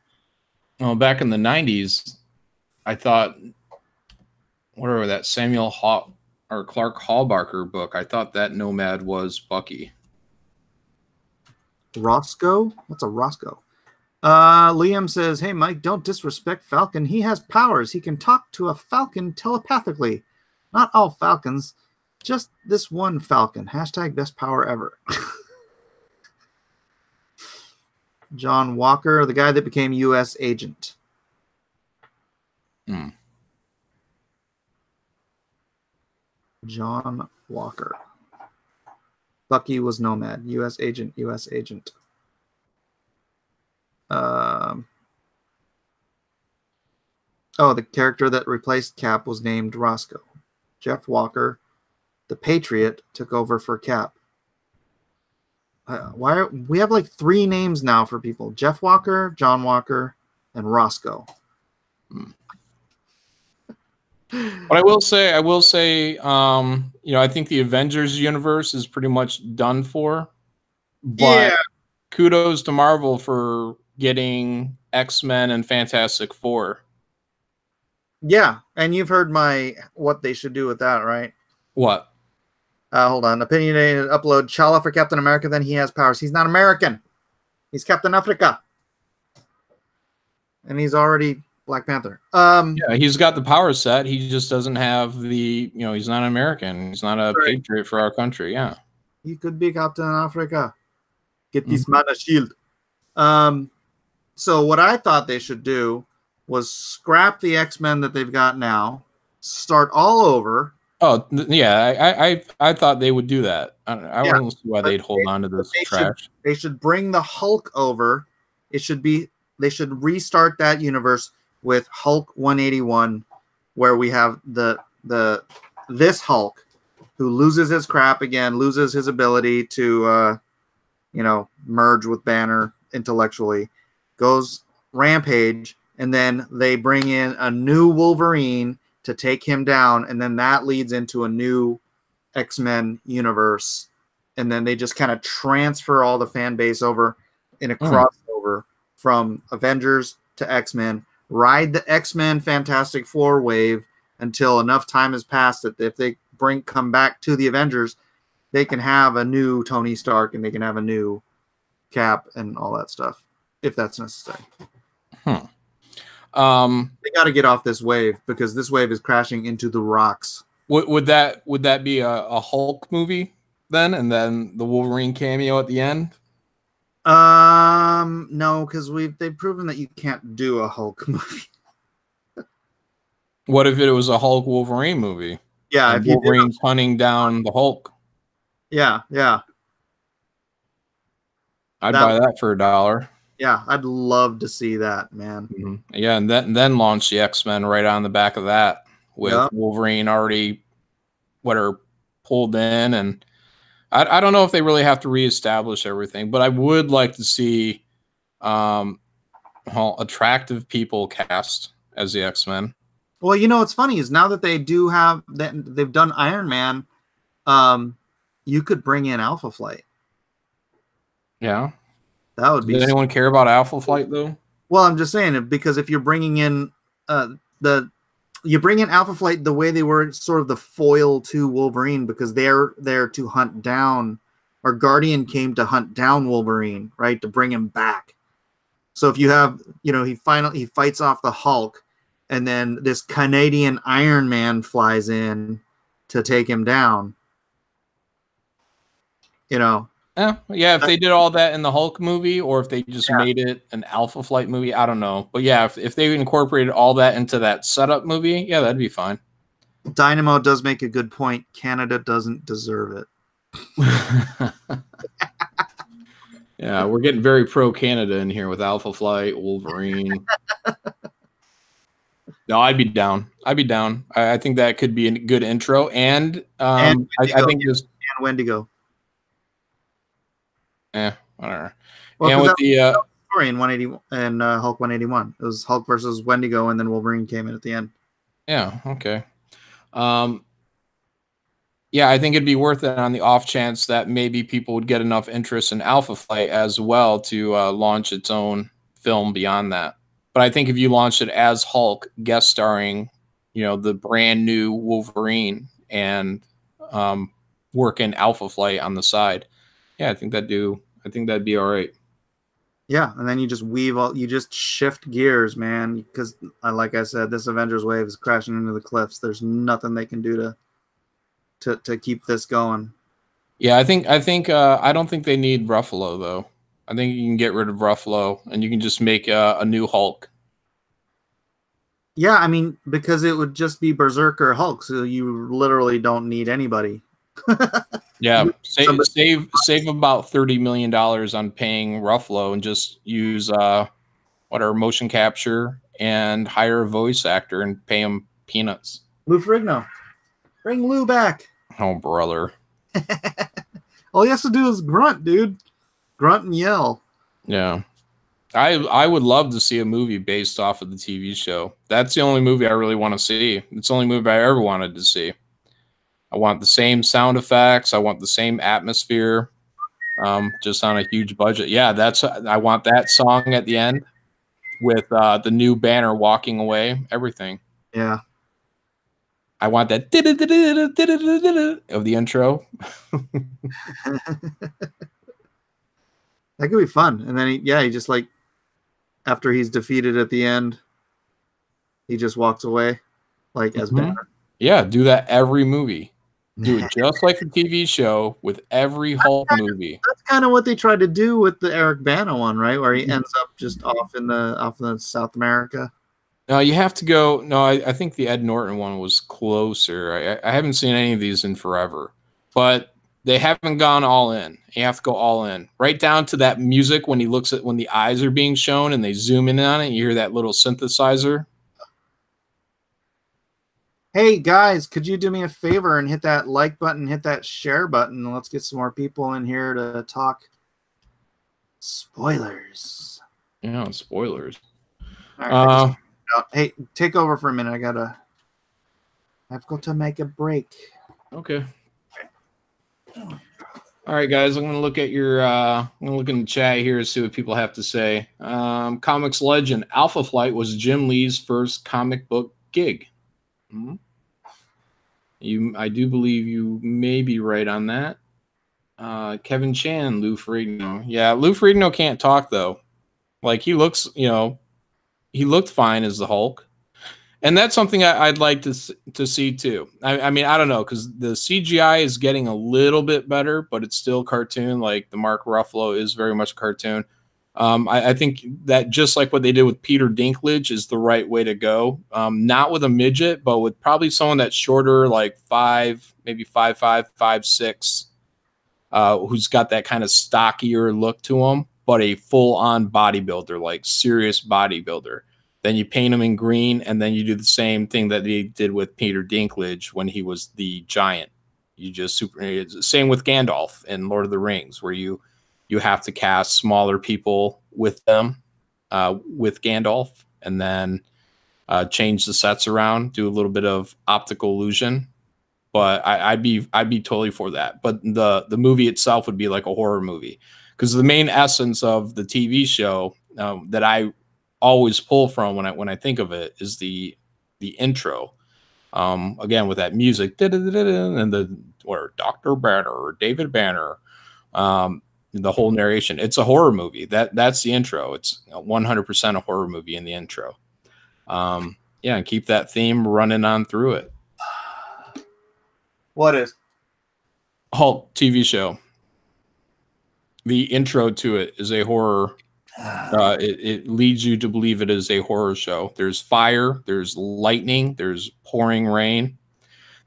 S2: Well, back in the 90s, I thought, whatever that Samuel or Clark Hallbarker book, I thought that Nomad was Bucky.
S1: Roscoe? What's a Roscoe? Liam says, hey, Mike, don't disrespect Falcon. He has powers. He can talk to a Falcon telepathically. Not all Falcons, just this one Falcon. # best power ever. John Walker, the guy that became U.S. agent. John Walker. Bucky was Nomad. U.S. agent. The character that replaced Cap was named Roscoe. Jeff Walker, the Patriot, took over for Cap. We have like 3 names now for people: Jeff Walker, John Walker, and Roscoe.
S2: But I will say, I think the Avengers universe is pretty much done for. But kudos to Marvel for getting X-Men and Fantastic Four.
S1: Yeah, and you've heard what they should do with that, right?
S2: What?
S1: Hold on. Opinionated upload. Chala for Captain America, then he has powers. He's not American. He's Captain Africa. And he's already Black Panther.
S2: He's got the power set. He just doesn't have the, he's not American. He's not a patriot for our country. Yeah.
S1: He could be Captain Africa. Get this man a shield. So what I thought they should do was scrap the X-Men that they've got now, start all over.
S2: Oh yeah, I thought they would do that. I
S1: Yeah,
S2: don't see why
S1: but
S2: they'd hold on to
S1: but
S2: this trash.
S1: they should bring the Hulk over. It should be they should restart that universe with Hulk 181, where we have the this Hulk who loses his crap again, loses his ability to merge with Banner intellectually, goes rampage, and then they bring in a new Wolverine to take him down, and then that leads into a new X-Men universe, and then they just kind of transfer all the fan base over in a crossover from Avengers to X-Men, ride the X-Men Fantastic Four wave until enough time has passed that if they come back to the Avengers, they can have a new Tony Stark and they can have a new Cap and all that stuff if that's necessary. They got to get off this wave because this wave is crashing into the rocks.
S2: Would that be a Hulk movie then, and then the Wolverine cameo at the end?
S1: No, because they've proven that you can't do a Hulk movie.
S2: What if it was a Hulk Wolverine movie?
S1: Yeah,
S2: and
S1: if you
S2: Wolverine's hunting down the Hulk.
S1: Yeah.
S2: I'd buy that for $1.
S1: Yeah, I'd love to see that, man.
S2: Mm-hmm. Yeah, and then launch the X-Men right on the back of that with Wolverine already pulled in, and I don't know if they really have to reestablish everything, but I would like to see attractive people cast as the X-Men.
S1: Well, what's funny is now that they do have that they've done Iron Man, you could bring in Alpha Flight.
S2: Yeah.
S1: That would be.
S2: Does anyone care about Alpha Flight though?
S1: Well, I'm just saying it because if you're bringing in you bring in Alpha Flight the way they were sort of the foil to Wolverine because they're there to hunt down, or Guardian came to hunt down Wolverine, right, to bring him back. So if you have, he fights off the Hulk, and then this Canadian Iron Man flies in to take him down.
S2: Yeah, if they did all that in the Hulk movie, or if they just made it an Alpha Flight movie, I don't know. But yeah, if they incorporated all that into that setup movie, yeah, that'd be fine.
S1: Dynamo does make a good point. Canada doesn't deserve it.
S2: Yeah, we're getting very pro-Canada in here with Alpha Flight, Wolverine. No, I'd be down. I think that could be a good intro, and I think just
S1: and Wendigo.
S2: Whatever.
S1: Well, and with the story in 180 and Hulk 181, it was Hulk versus Wendigo, and then Wolverine came in at the end.
S2: Yeah. Okay. Yeah, I think it'd be worth it on the off chance that maybe people would get enough interest in Alpha Flight as well to launch its own film beyond that. But I think if you launched it as Hulk, guest starring, the brand new Wolverine, and work in Alpha Flight on the side, yeah, I think that'd be all right.
S1: Yeah, and then you just shift gears, man, because like I said, this Avengers wave is crashing into the cliffs. There's nothing they can do to keep this going.
S2: Yeah, I don't think they need Ruffalo though. I think you can get rid of Ruffalo and you can just make a new Hulk.
S1: Yeah, I mean, because it would just be Berserker Hulk, so you literally don't need anybody.
S2: Yeah, save about $30 million on paying Ruffalo and just use motion capture and hire a voice actor and pay him peanuts.
S1: Lou Ferrigno, bring Lou back.
S2: Oh, brother!
S1: All he has to do is grunt, dude. Grunt and yell.
S2: Yeah, I would love to see a movie based off of the TV show. That's the only movie I really want to see. It's the only movie I ever wanted to see. I want the same sound effects. I want the same atmosphere, just on a huge budget. Yeah, I want that song at the end with the new Banner walking away. Everything.
S1: Yeah.
S2: I want that of the intro.
S1: That could be fun. And then he just like, after he's defeated at the end, he just walks away like as Banner.
S2: Yeah, do that every movie. Do it just like the TV show with every Hulk movie.
S1: That's kind of what they tried to do with the Eric Bana one, right? Where he ends up just off in the South America.
S2: No, you have to go. No, I think the Ed Norton one was closer. I haven't seen any of these in forever, but they haven't gone all in. You have to go all in, right down to that music when he looks at when the eyes are being shown and they zoom in on it. You hear that little synthesizer.
S1: Hey guys, could you do me a favor and hit that like button, hit that share button? Let's get some more people in here to talk spoilers.
S2: Yeah, spoilers.
S1: All right, hey, take over for a minute. I've got to make a break.
S2: Okay. All right, guys. I'm gonna look at your. I'm gonna look in the chat here to see what people have to say. Comics legend Alpha Flight was Jim Lee's first comic book gig. I do believe you may be right on that. Kevin Chan, Lou Ferrigno. Yeah, Lou Ferrigno can't talk though. Like he looks, he looked fine as the Hulk, and that's something I'd like to see too. I mean, I don't know because the CGI is getting a little bit better, but it's still cartoon. Like the Mark Ruffalo is very much cartoon. I think that just like what they did with Peter Dinklage is the right way to go. Not with a midget, but with probably someone that's shorter, like 5, maybe 5'5", 5'6", who's got that kind of stockier look to him, but a full-on bodybuilder, like serious bodybuilder. Then you paint him in green, and then you do the same thing that they did with Peter Dinklage when he was the giant. You just same with Gandalf in Lord of the Rings, where you have to cast smaller people with them, with Gandalf, and then change the sets around, do a little bit of optical illusion. But I'd be totally for that. But the movie itself would be like a horror movie, because the main essence of the TV show that I always pull from when I think of it is the intro. Again with that music and the or Dr. Banner or David Banner. The whole narration. It's a horror movie. That's the intro. It's 100% a horror movie in the intro. Yeah, and keep that theme running on through it.
S1: What is?
S2: Hulk TV show. The intro to it is a horror. It leads you to believe it is a horror show. There's fire, there's lightning, there's pouring rain,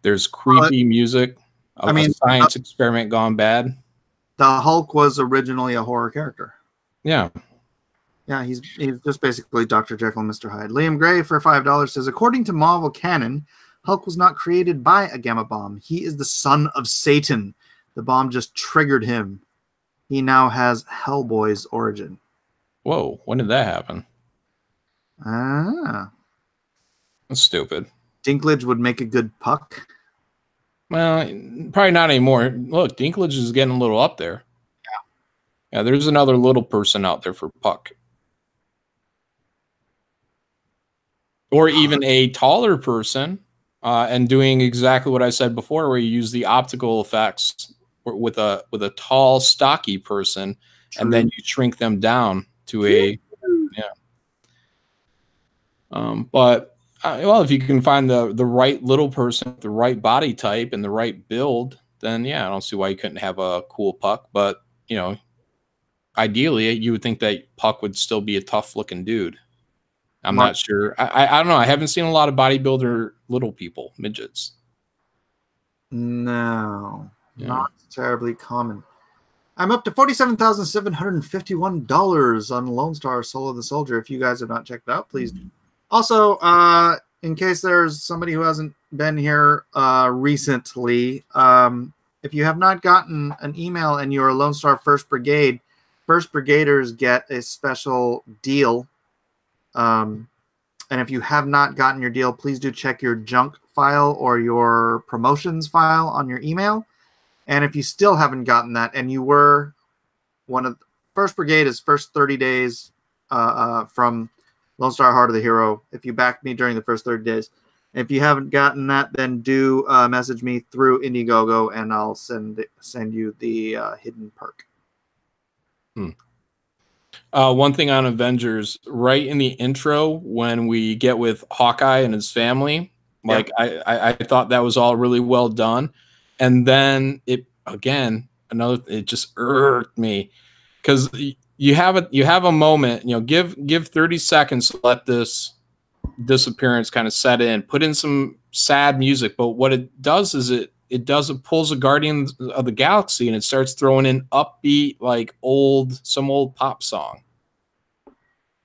S2: there's creepy music. A science experiment gone bad.
S1: The Hulk was originally a horror character.
S2: Yeah.
S1: Yeah, he's just basically Dr. Jekyll and Mr. Hyde. Liam Gray for $5 says, according to Marvel canon, Hulk was not created by a gamma bomb. He is the son of Satan. The bomb just triggered him. He now has Hellboy's origin.
S2: Whoa, when did that happen? That's stupid.
S1: Dinklage would make a good Puck.
S2: Well, probably not anymore. Look, Dinklage is getting a little up there. Yeah, there's another little person out there for Puck. Or even a taller person, and doing exactly what I said before, where you use the optical effects with a tall, stocky person, and then you shrink them down to a but well, if you can find the right little person, the right body type, and the right build, then yeah, I don't see why you couldn't have a cool Puck. But ideally, you would think that Puck would still be a tough looking dude. I'm not sure. I don't know. I haven't seen a lot of bodybuilder little people, midgets.
S1: No, not terribly common. I'm up to $47,751 on Lone Star Soul of the Soldier. If you guys have not checked it out, please do. Also, in case there's somebody who hasn't been here recently, if you have not gotten an email and you're a Lone Star First Brigade, First Brigaders get a special deal. And if you have not gotten your deal, please do check your junk file or your promotions file on your email. And if you still haven't gotten that, and you were one of the First Brigade is first 30 days from Lone Star Heart of the Hero. If you backed me during the first 30 days, if you haven't gotten that, then do message me through Indiegogo, and I'll send you the hidden perk.
S2: One thing on Avengers, right in the intro when we get with Hawkeye and his family, like I thought that was all really well done. And then it just irked me because you have a moment, give 30 seconds to let this disappearance kind of set in, put in some sad music, but what it does is it pulls a Guardians of the Galaxy and it starts throwing in upbeat, like some old pop song.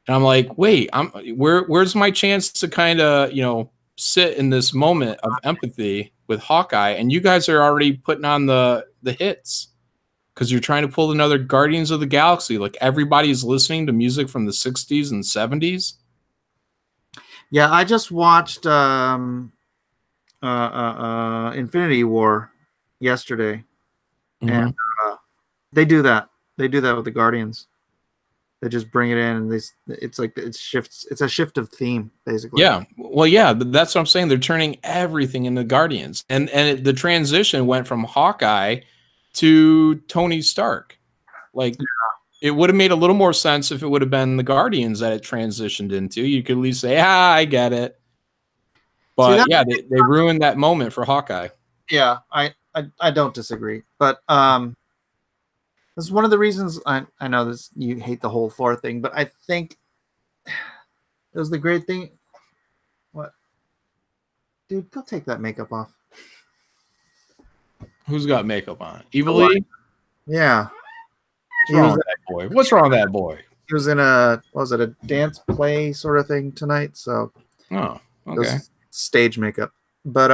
S2: And I'm like, wait, where's my chance to kind of, sit in this moment of empathy with Hawkeye? And you guys are already putting on the hits because you're trying to pull another Guardians of the Galaxy. Like everybody's listening to music from the 60s and 70s.
S1: Yeah, I just watched Infinity War yesterday, and they do that. They do that with the Guardians. They just bring it in, and it's like it shifts. It's a shift of theme, basically.
S2: Yeah, well, yeah, that's what I'm saying. They're turning everything into Guardians, and the transition went from Hawkeye to Tony Stark. Like, it would have made a little more sense if it would have been the Guardians that it transitioned into. You could at least say, I get it. But yeah, they ruined that moment for Hawkeye.
S1: Yeah, I don't disagree, but this is one of the reasons I know this. You hate the whole Thor thing, but I think it was the great thing. What, dude? Go take that makeup off.
S2: Who's got makeup on? Evil Lee?
S1: Yeah.
S2: What's wrong with that boy? What's wrong with that boy?
S1: He was in a dance play sort of thing tonight, so
S2: okay.
S1: Stage makeup. But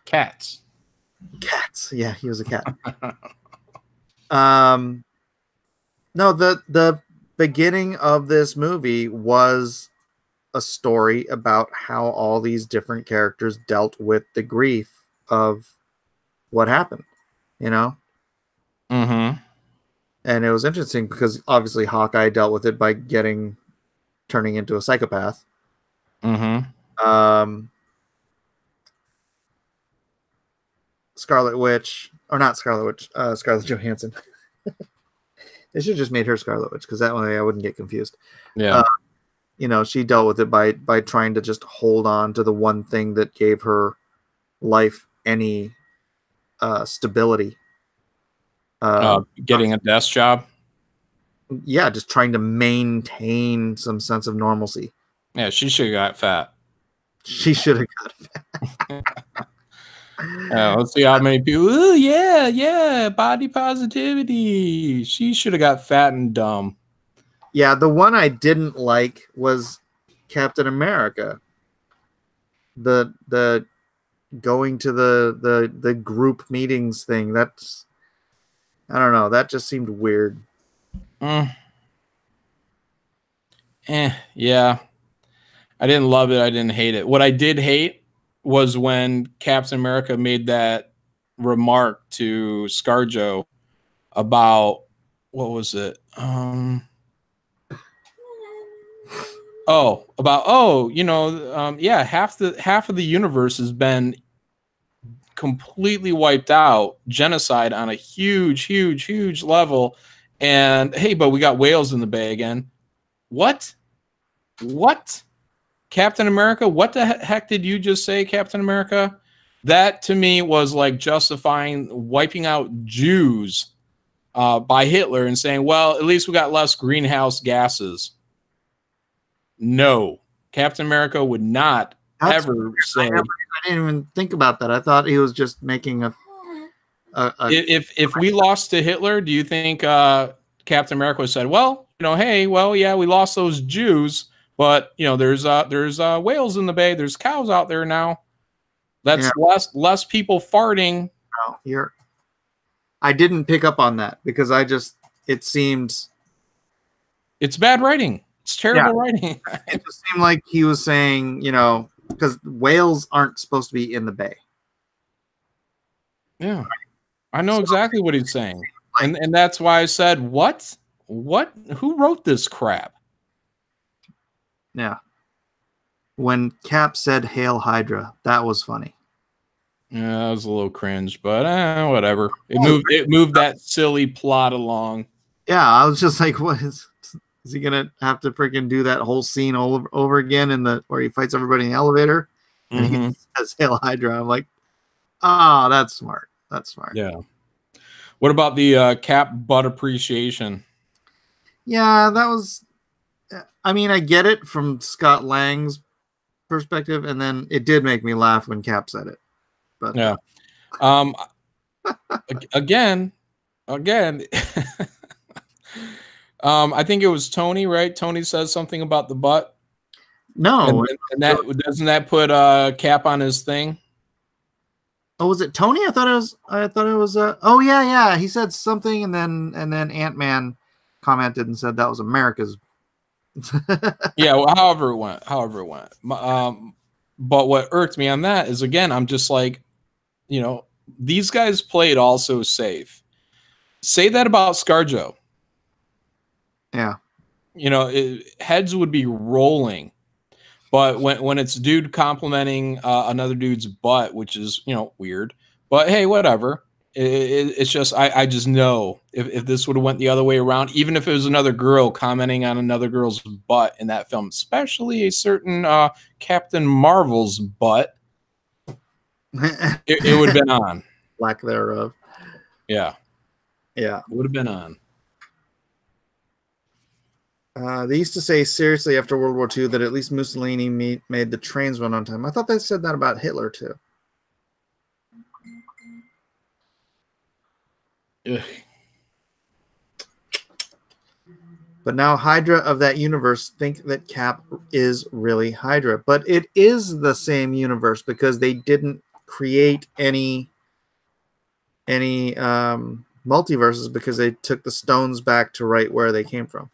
S2: cats.
S1: Yeah, he was a cat. No, the beginning of this movie was a story about how all these different characters dealt with the grief of what happened,
S2: Mm-hmm.
S1: And it was interesting because obviously Hawkeye dealt with it by turning into a psychopath.
S2: Mm-hmm.
S1: Scarlet Witch, or not Scarlet Witch, Scarlett Johansson. They should have just made her Scarlet Witch because that way I wouldn't get confused.
S2: Yeah.
S1: She dealt with it by trying to just hold on to the one thing that gave her life any stability.
S2: Getting a desk job.
S1: Yeah, just trying to maintain some sense of normalcy.
S2: Yeah, she should have got fat.
S1: She should have got fat.
S2: Let's see how many people. Ooh, yeah, body positivity. She should have got fat and dumb.
S1: Yeah, the one I didn't like was Captain America. The going to the group meetings thing. That's, I don't know. That just seemed weird.
S2: Yeah. I didn't love it. I didn't hate it. What I did hate was when Captain America made that remark to ScarJo about, what was it? Half of the universe has been completely wiped out, genocide on a huge level, and hey, but we got whales in the bay again. What? Captain America, what the heck did you just say, Captain America? That to me was like justifying wiping out Jews by Hitler and saying, well, at least we got less greenhouse gases. No, Captain America would not ever say.
S1: I didn't even think about that. I thought he was just making a
S2: if we lost to Hitler, do you think Captain America would have said, well, hey, well, yeah, we lost those Jews, but there's whales in the bay, there's cows out there now. That's less people farting.
S1: No, I didn't pick up on that because it seemed,
S2: it's bad writing. It's terrible writing.
S1: It just seemed like he was saying, because whales aren't supposed to be in the bay.
S2: Yeah, I know exactly what he's saying, and that's why I said, what? Who wrote this crap?
S1: Yeah. When Cap said "Hail Hydra," that was funny.
S2: Yeah, that was a little cringe, but whatever. It moved that silly plot along.
S1: Yeah, I was just like, what is he gonna have to freaking do that whole scene all over again where he fights everybody in the elevator and he says "Hail Hydra"? I'm like, that's smart. That's smart.
S2: Yeah. What about the Cap butt appreciation?
S1: Yeah, that was I mean, I get it from Scott Lang's perspective, and then it did make me laugh when Cap said it. But
S2: yeah. Again, I think it was Tony, right? Tony says something about the butt.
S1: no.
S2: And that doesn't that put Cap on his thing?
S1: Oh, was it Tony? I thought it was. Oh yeah. He said something, and then Ant-Man commented and said that was America's.
S2: Yeah, well, however it went. But what irked me on that is, again, I'm just like, these guys played also safe. Say that about ScarJo.
S1: Yeah.
S2: Heads would be rolling. But when it's dude complimenting another dude's butt, which is, weird. But hey, whatever. It's just, I just know if this would have went the other way around, even if it was another girl commenting on another girl's butt in that film, especially a certain Captain Marvel's butt, it would have been on.
S1: Lack thereof.
S2: Yeah.
S1: Yeah.
S2: It would have been on.
S1: They used to say seriously after World War II that at least Mussolini made the trains run on time. I thought they said that about Hitler too.
S2: Ugh.
S1: But now Hydra of that universe think that Cap is really Hydra. But it is the same universe because they didn't create any multiverses because they took the stones back to right where they came from.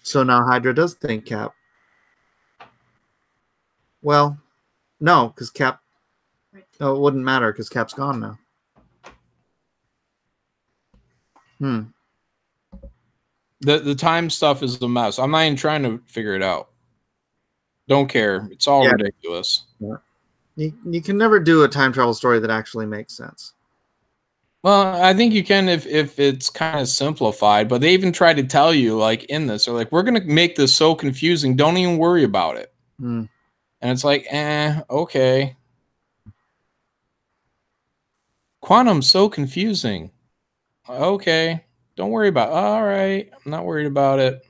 S1: So now Hydra does think Cap. Well, no, because Cap... No, it wouldn't matter because Cap's gone now.
S2: The time stuff is the mess. I'm not even trying to figure it out. Don't care. It's all ridiculous.
S1: Yeah. You can never do a time travel story that actually makes sense.
S2: Well, I think you can if it's kind of simplified, but they even try to tell you, like, in this, they're like, we're going to make this so confusing. Don't even worry about it. And it's like, okay. Quantum's so confusing. Okay. Don't worry about it. All right. I'm not worried about it.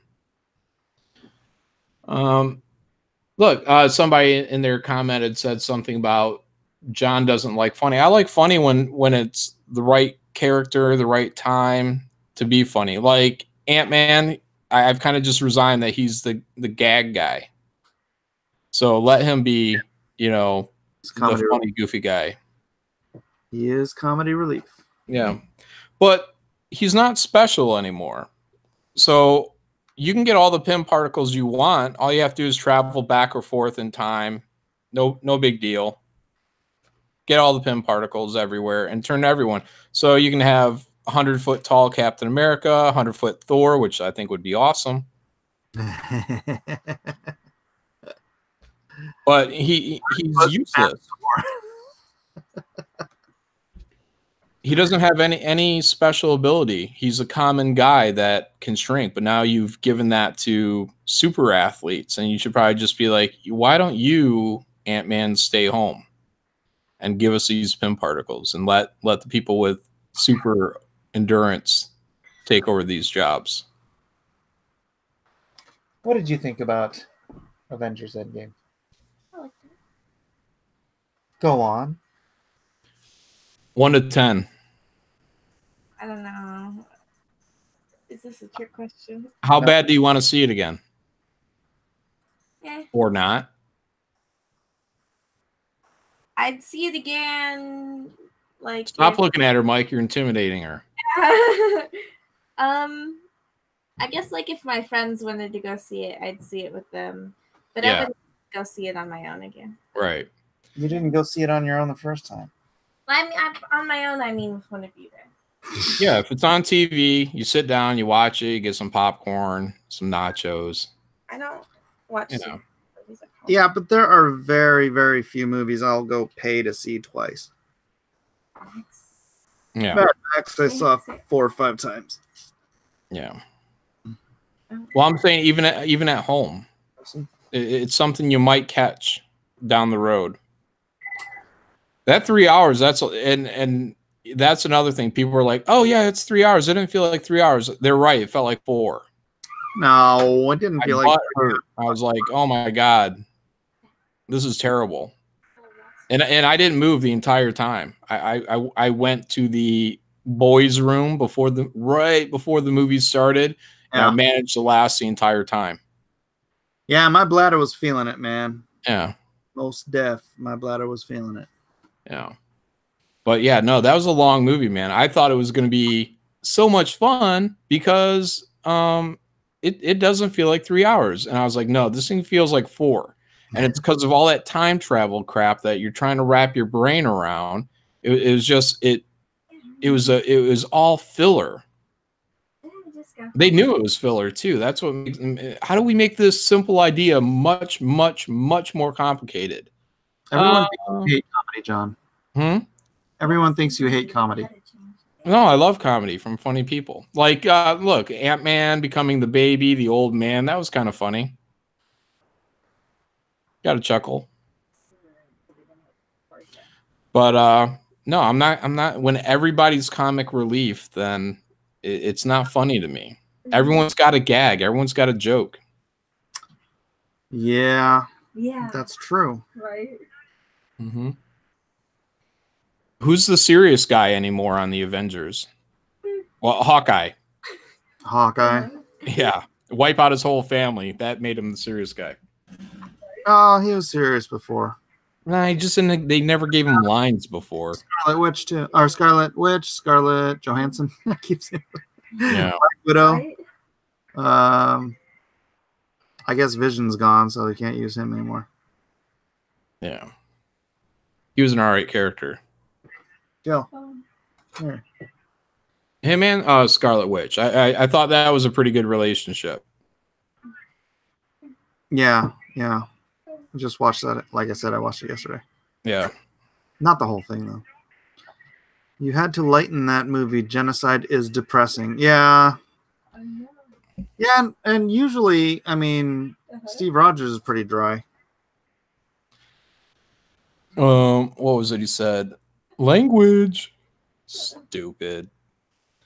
S2: Look, somebody in their comment had said something about John doesn't like funny. I like funny when it's the right character, the right time to be funny. Like Ant-Man, I've kind of just resigned that he's the gag guy. So let him be, the funny, goofy guy.
S1: He is comedy relief.
S2: Yeah. But he's not special anymore. So you can get all the Pym particles you want. All you have to do is travel back or forth in time. No big deal. Get all the Pym particles everywhere and turn to everyone. So you can have 100-foot tall Captain America, 100-foot Thor, which I think would be awesome. But he's useless. He doesn't have any special ability. He's a common guy that can shrink, but now you've given that to super athletes, and you should probably just be like, why don't you, Ant-Man, stay home and give us these Pym particles and let the people with super endurance take over these jobs.
S1: What did you think about Avengers Endgame?
S3: I liked it.
S1: Go on.
S2: 1 to 10.
S3: I don't know. Is this a trick question?
S2: How bad do you want to see it again?
S3: Yeah.
S2: Or not?
S3: I'd see it again. Like,
S2: stop looking at her, Mike. You're intimidating her.
S3: I guess like if my friends wanted to go see it, I'd see it with them. But
S2: Yeah.
S3: I wouldn't go see it on my own again.
S2: Right.
S1: You didn't go see it on your own the first time.
S3: I mean, on my own, I mean with one of you there.
S2: Yeah, if it's on TV, you sit down, you watch it, you get some popcorn, some nachos.
S3: I don't watch
S2: You know.
S3: movies at home.
S1: Yeah, but there are very, very few movies I'll go pay to see twice.
S2: Yeah.
S1: Mad Max I saw 4 or 5 times.
S2: Yeah. Well, I'm saying even at home, it's something you might catch down the road. That 3 hours, that's another thing. People were like, "Oh yeah, it's 3 hours." It didn't feel like 3 hours. They're right. It felt like 4.
S1: No, it didn't
S2: My
S1: feel like.
S2: butt hurt. I was like, oh my God, this is terrible. And I didn't move the entire time. I went to the boys' room right before the movie started, and I
S1: Yeah.
S2: managed to last the entire time.
S1: Yeah, my bladder was feeling it, man.
S2: Yeah.
S1: Most deaf. My bladder was feeling it.
S2: Yeah. But yeah, no, that was a long movie, man. I thought it was going to be so much fun because it doesn't feel like 3 hours. And I was like, no, this thing feels like 4. And it's because of all that time travel crap that you're trying to wrap your brain around. It was just it was all filler. They knew it was filler too. That's what makes, how do we make this simple idea much, much, much more complicated?
S1: Everyone thinks you hate comedy, John. Everyone thinks you hate comedy.
S2: No, I love comedy from funny people. Like, look, Ant-Man becoming the baby, the old man. That was kind of funny. Got a chuckle. But no, I'm not. When everybody's comic relief, then it's not funny to me. Everyone's got a gag. Everyone's got a joke.
S1: Yeah, that's true.
S4: Right.
S2: Mm-hmm. Who's the serious guy anymore on the Avengers? Well, Hawkeye.
S1: Hawkeye.
S2: Yeah, wipe out his whole family. That made him the serious guy.
S1: Oh, he was serious before.
S2: Nah, they never gave him lines before.
S1: Scarlet Witch too, or Scarlett Johansson. I keep saying.
S2: Yeah.
S1: Black Widow.
S4: Right.
S1: I guess Vision's gone, so they can't use him anymore.
S2: Yeah. He was an alright character.
S1: Joe.
S4: Here.
S2: Him and Scarlet Witch. I thought that was a pretty good relationship.
S1: Yeah. I just watched that. Like I said, I watched it yesterday.
S2: Yeah.
S1: Not the whole thing, though. You had to lighten that movie. Genocide is depressing. Yeah. Yeah, and usually, I mean, Steve Rogers is pretty dry.
S2: What was it he said? Language. Stupid.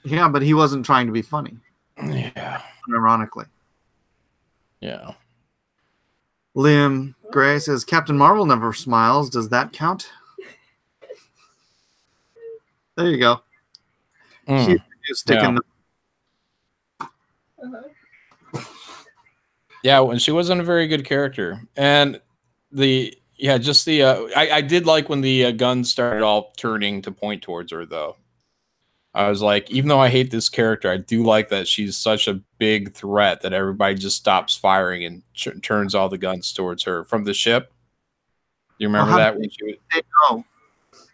S1: Yeah, but he wasn't trying to be funny.
S2: Yeah.
S1: Ironically.
S2: Yeah.
S1: Liam Gray says, Captain Marvel never smiles. Does that count? There you go. She's sticking the...
S2: Yeah, and she wasn't a very good character. And I did like when the guns started all turning to point towards her, though. I was like, even though I hate this character, I do like that she's such a big threat that everybody just stops firing and turns all the guns towards her from the ship. You remember that?
S1: When
S2: she
S1: they know?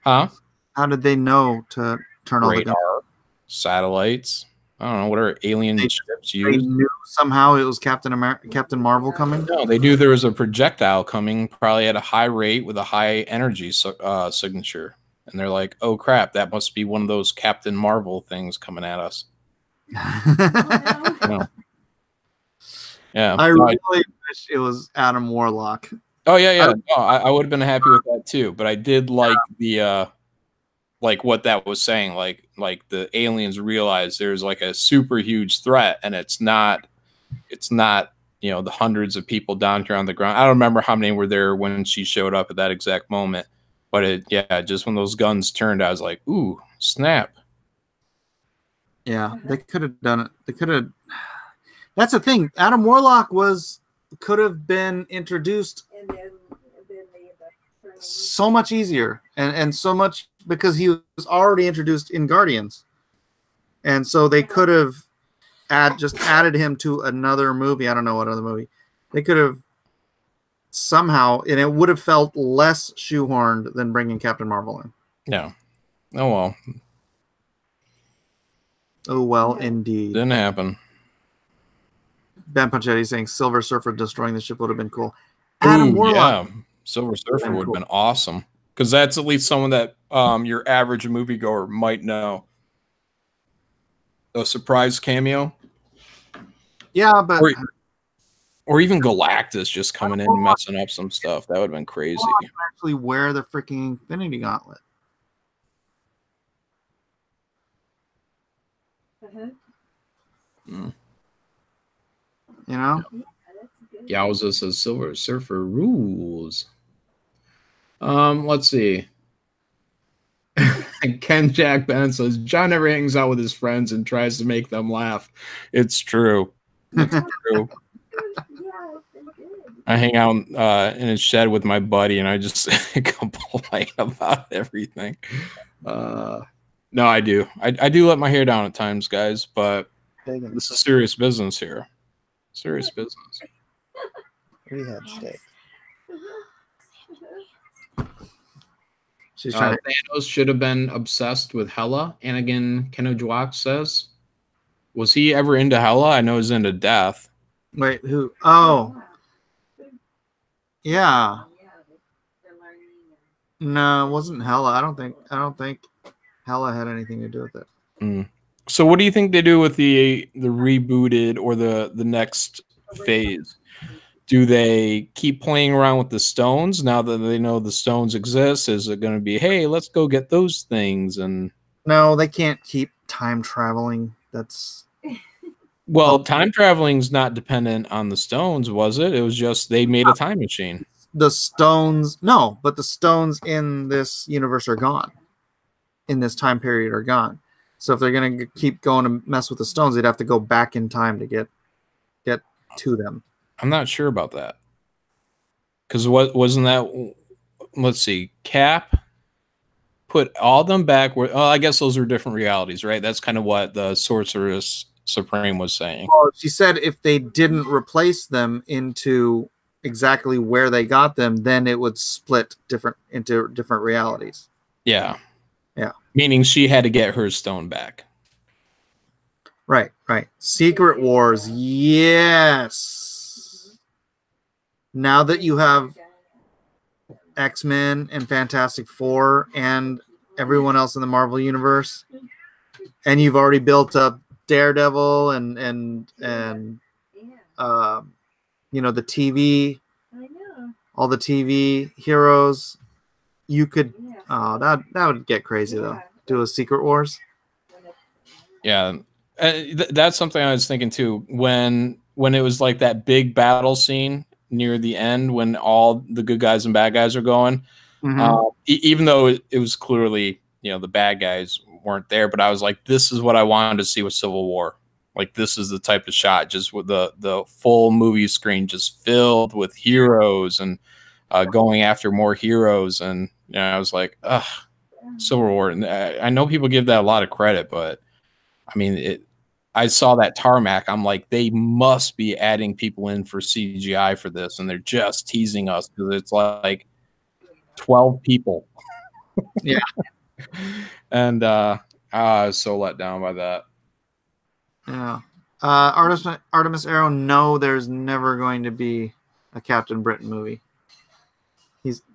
S2: Huh?
S1: How did they know to turn all the guns?
S2: Satellites. I don't know. What are alien ships used?
S1: They knew somehow it was Captain Marvel coming?
S2: No, they knew there was a projectile coming, probably at a high rate with a high energy signature. And they're like, oh, crap, that must be one of those Captain Marvel things coming at us.
S1: Yeah. I really wish it was Adam Warlock.
S2: Oh, yeah. I would have been happy with that, too. But I did like the... like what that was saying, like the aliens realize there's like a super huge threat, and it's not the hundreds of people down here on the ground. I don't remember how many were there when she showed up at that exact moment, but just when those guns turned, I was like, ooh, snap.
S1: Yeah, they could have done it. They could have. That's the thing. Adam Warlock could have been introduced so much easier, and so much because he was already introduced in Guardians, and so they could have added him to another movie. I don't know what other movie. They could have somehow, and it would have felt less shoehorned than bringing Captain Marvel in.
S2: Yeah. Oh well.
S1: Oh well, indeed.
S2: Didn't happen.
S1: Ben Panchetti saying Silver Surfer destroying the ship would have been cool. Adam Warlock.
S2: Yeah. Silver Surfer would have been awesome, because that's at least someone that your average moviegoer might know. A surprise cameo.
S1: Yeah, but
S2: or even Galactus just coming in and messing up some stuff. That would have been crazy.
S1: Actually, wear the freaking Infinity Gauntlet. You know?
S2: Yowza says Silver Surfer rules. Let's see. Ken Jack Bennett says John never hangs out with his friends and tries to make them laugh. It's true. It's true. I hang out in his shed with my buddy, and I just complain about everything. No, I do. I do let my hair down at times, guys, but this is serious business here. Serious business.
S1: We had steak.
S2: She's trying Thanos should have been obsessed with Hela. Anakin Kenojwak says. Was he ever into Hela? I know he's into death.
S1: Wait, who? Oh. Yeah. No, it wasn't Hela. I don't think Hela had anything to do with it.
S2: Mm. So what do you think they do with the rebooted or the next phase? Do they keep playing around with the stones now that they know the stones exist? Is it going to be, hey, let's go get those things? And
S1: no, they can't keep time traveling. That's
S2: time traveling is not dependent on the stones, was it? It was just they made a time machine.
S1: The stones, no, but the stones in this universe are gone. In this time period are gone. So if they're going to keep going to mess with the stones, they'd have to go back in time to get to them.
S2: I'm not sure about that. Because what wasn't that? Let's see. Cap put all them back where. Oh, I guess those are different realities, right? That's kind of what the Sorceress Supreme was saying.
S1: Well, she said if they didn't replace them into exactly where they got them, then it would split into different realities.
S2: Yeah.
S1: Yeah.
S2: Meaning she had to get her stone back.
S1: Right. Secret Wars. Yes. Now that you have X-Men and Fantastic Four and everyone else in the Marvel universe, and you've already built up Daredevil and the TV, all the TV heroes, you could that would get crazy though. Do a Secret Wars.
S2: Yeah, that's something I was thinking too. When it was like that big battle scene near the end, when all the good guys and bad guys are going, even though it was clearly the bad guys weren't there, but I was like, this is what I wanted to see with Civil War. Like this is the type of shot, just with the full movie screen just filled with heroes and going after more heroes, and I was like, ugh, Civil War. And I know people give that a lot of credit, but I mean, I saw that tarmac. I'm like, they must be adding people in for CGI for this, and they're just teasing us because it's like 12 people.
S1: Yeah.
S2: And I was so let down by that.
S1: Yeah. Artemis Arrow, no, there's never going to be a Captain Britain movie.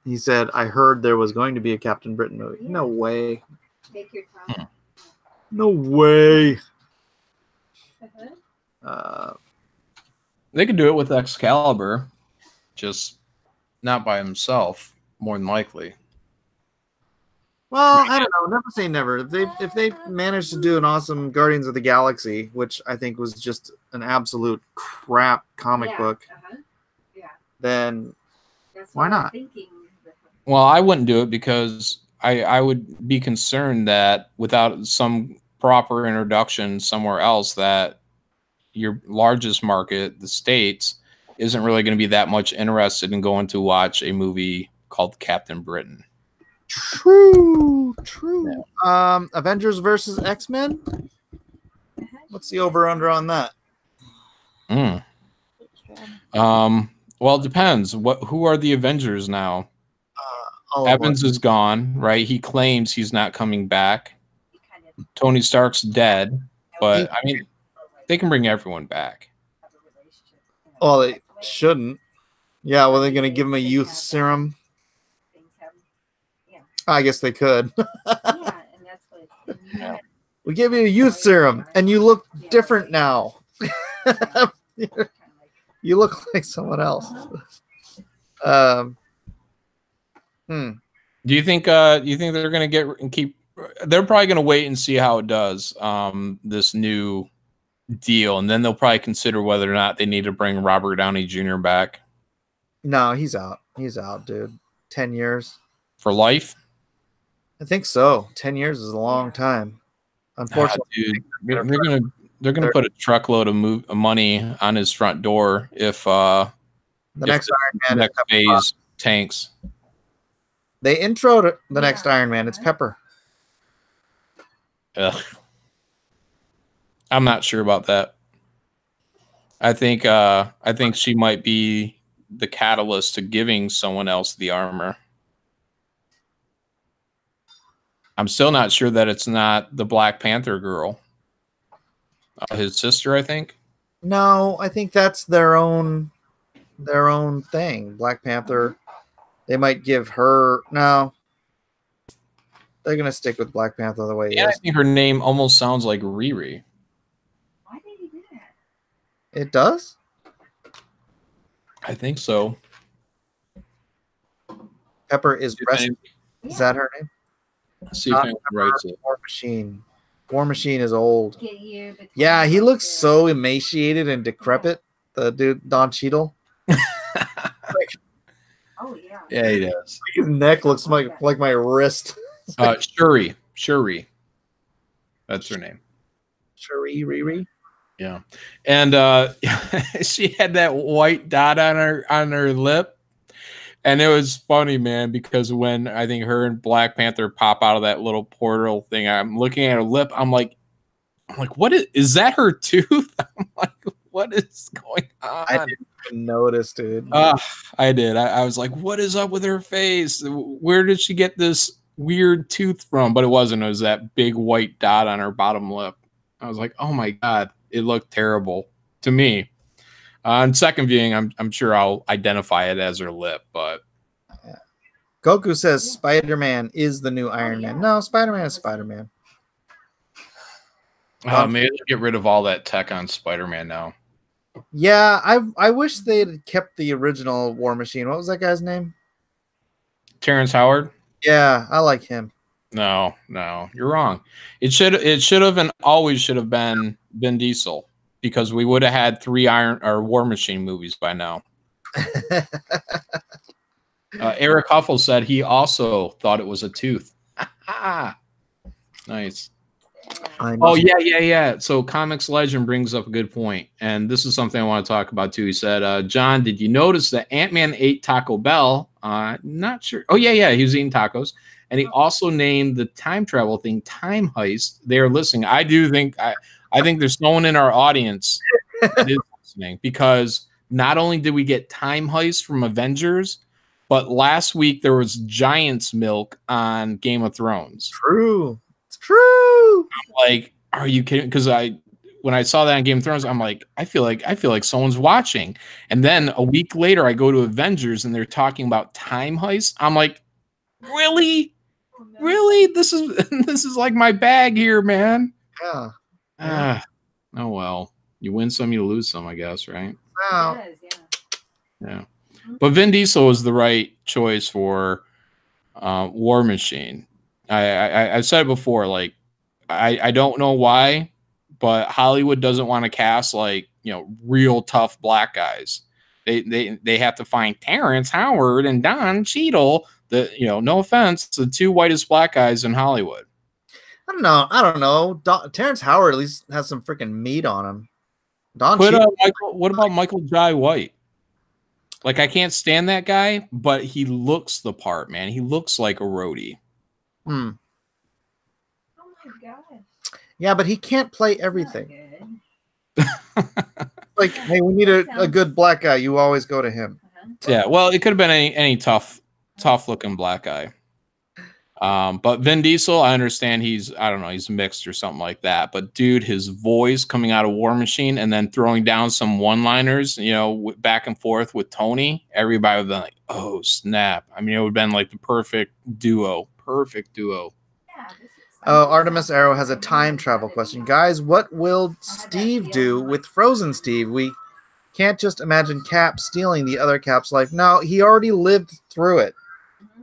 S1: He said, I heard there was going to be a Captain Britain movie. No way.
S3: Take your time.
S1: No way.
S2: They could do it with Excalibur, just not by himself, more than likely.
S1: Well, I don't know. Never say never. If they manage to do an awesome Guardians of the Galaxy, which I think was just an absolute crap comic book, then why not?
S2: Well, I wouldn't do it because I would be concerned that without some proper introduction somewhere else, that your largest market, the States, isn't really going to be that much interested in going to watch a movie called Captain Britain.
S1: True.
S2: Yeah.
S1: Avengers versus X-Men. What's the over/under on that?
S2: Well, it depends. Who are the Avengers now? Evans is gone, right? He claims he's not coming back. Tony Stark's dead, but I mean, they can bring everyone back.
S1: Oh, they shouldn't. Yeah, well, they're gonna give him a youth serum. I guess they could. We give you a youth serum, and you look different now. You look like someone else.
S2: Do you think they're gonna keep? They're probably gonna wait and see how it does. This new deal, and then they'll probably consider whether or not they need to bring Robert Downey Jr. back
S1: No, he's out. He's out, dude. 10 years.
S2: for life.
S1: I think so. 10 years is a long time. Unfortunately,
S2: Dude, they're gonna put a truckload of money on his front door if
S1: the next Iron Man
S2: next phase tanks.
S1: They introed the next Iron Man. It's Pepper.
S2: Ugh. I'm not sure about that. I think she might be the catalyst to giving someone else the armor. I'm still not sure that it's not the Black Panther girl. His sister, I think.
S1: No, I think that's their own thing. Black Panther. They might give her no. They're gonna stick with Black Panther the way it is.
S2: I think her name almost sounds like Riri.
S3: Why did he do that?
S1: It does?
S2: I think so.
S1: Pepper is Is that her name?
S2: See if anyone writes it.
S1: War Machine. War Machine is old. Yeah, he looks so emaciated and decrepit. The dude Don Cheadle.
S3: Oh yeah.
S2: Yeah, he does.
S1: His neck looks like my wrist.
S2: Shuri. That's her name.
S1: Shuri Riri.
S2: Yeah. And she had that white dot on her lip. And it was funny, man, because when I think her and Black Panther pop out of that little portal thing, I'm looking at her lip. I'm like, what is that her tooth? I'm like, what is going on?
S1: I didn't even notice, dude.
S2: I did. I was like, what is up with her face? Where did she get this weird tooth from? But it wasn't. It was that big white dot on her bottom lip. I was like, oh my God, it looked terrible to me. On second viewing, I'm sure I'll identify it as her lip, but
S1: Goku says Spider-Man is the new Iron Man. No, Spider-Man is Spider-Man.
S2: maybe they'll get rid of all that tech on Spider-Man now.
S1: Yeah, I wish they had kept the original War Machine. What was that guy's name?
S2: Terrence Howard?
S1: Yeah, I like him.
S2: No, you're wrong. It should have and always should have been Vin Diesel, because we would have had 3 War Machine movies by now. Eric Huffle said he also thought it was a tooth. Nice. Oh, yeah. So Comics Legend brings up a good point, and this is something I want to talk about too. He said, John, did you notice that Ant-Man ate Taco Bell? Not sure. Oh, yeah, he was eating tacos. And he also named the time travel thing Time Heist. They're listening. I think there's someone in our audience that is listening, because not only did we get Time Heist from Avengers, but last week there was Giant's Milk on Game of Thrones.
S1: True. It's true.
S2: I'm like, are you kidding? Because when I saw that on Game of Thrones, I'm like, I feel like someone's watching. And then a week later, I go to Avengers and they're talking about Time Heist. I'm like, really? Oh, no. Really? This is like my bag here, man.
S1: Yeah.
S2: Oh well. You win some, you lose some, I guess, right?
S1: Wow.
S2: Yeah. But Vin Diesel was the right choice for War Machine. I've said it before, like, I don't know why, but Hollywood doesn't want to cast real tough black guys. They have to find Terrence Howard and Don Cheadle, no offense, the 2 whitest black guys in Hollywood.
S1: I don't know. Terrence Howard at least has some freaking meat on him.
S2: What about Michael Jai White? Like, I can't stand that guy, but he looks the part, man. He looks like a roadie.
S1: Oh
S3: my gosh.
S1: Yeah, but he can't play everything. Like, hey, we need a good black guy. You always go to him.
S2: Yeah, well, it could have been any tough looking black guy. But Vin Diesel, I understand he's mixed or something like that. But dude, his voice coming out of War Machine and then throwing down some one-liners, back and forth with Tony, everybody would be like, oh snap. I mean, it would have been like the perfect duo.
S1: Oh, Artemis Arrow has a time travel question. Guys, what will Steve do with Frozen Steve? We can't just imagine Cap stealing the other Cap's life. No, he already lived through it.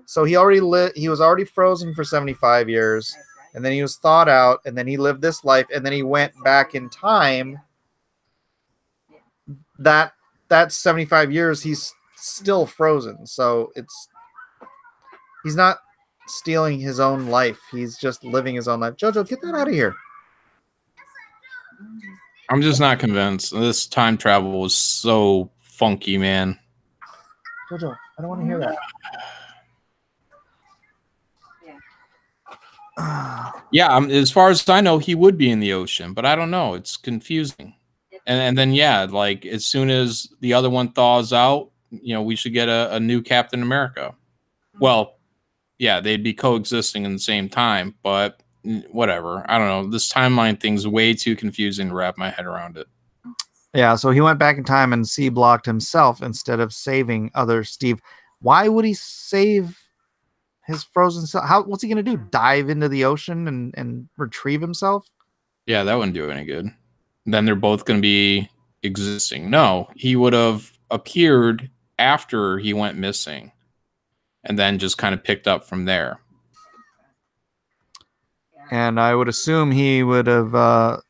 S1: So he was already frozen for 75 years, and then he was thawed out, and then he lived this life, and then he went back in time that's 75 years. He's still frozen. So he's not stealing his own life. He's just living his own life. Jojo, get that out of here.
S2: I'm just not convinced. This time travel was so funky, man.
S1: Jojo, I don't want to hear that.
S2: Yeah, as far as I know, he would be in the ocean, but I don't know. It's confusing. And then, yeah, like as soon as the other one thaws out, we should get a new Captain America. Well, yeah, they'd be coexisting in the same time, but whatever. I don't know. This timeline thing's way too confusing to wrap my head around it.
S1: Yeah, so he went back in time and C-blocked himself instead of saving other Steve. Why would he save his frozen self? What's he going to do? Dive into the ocean and retrieve himself?
S2: Yeah, that wouldn't do any good. Then they're both going to be existing. No, he would have appeared after he went missing and then just kind of picked up from there.
S1: And I would assume he would have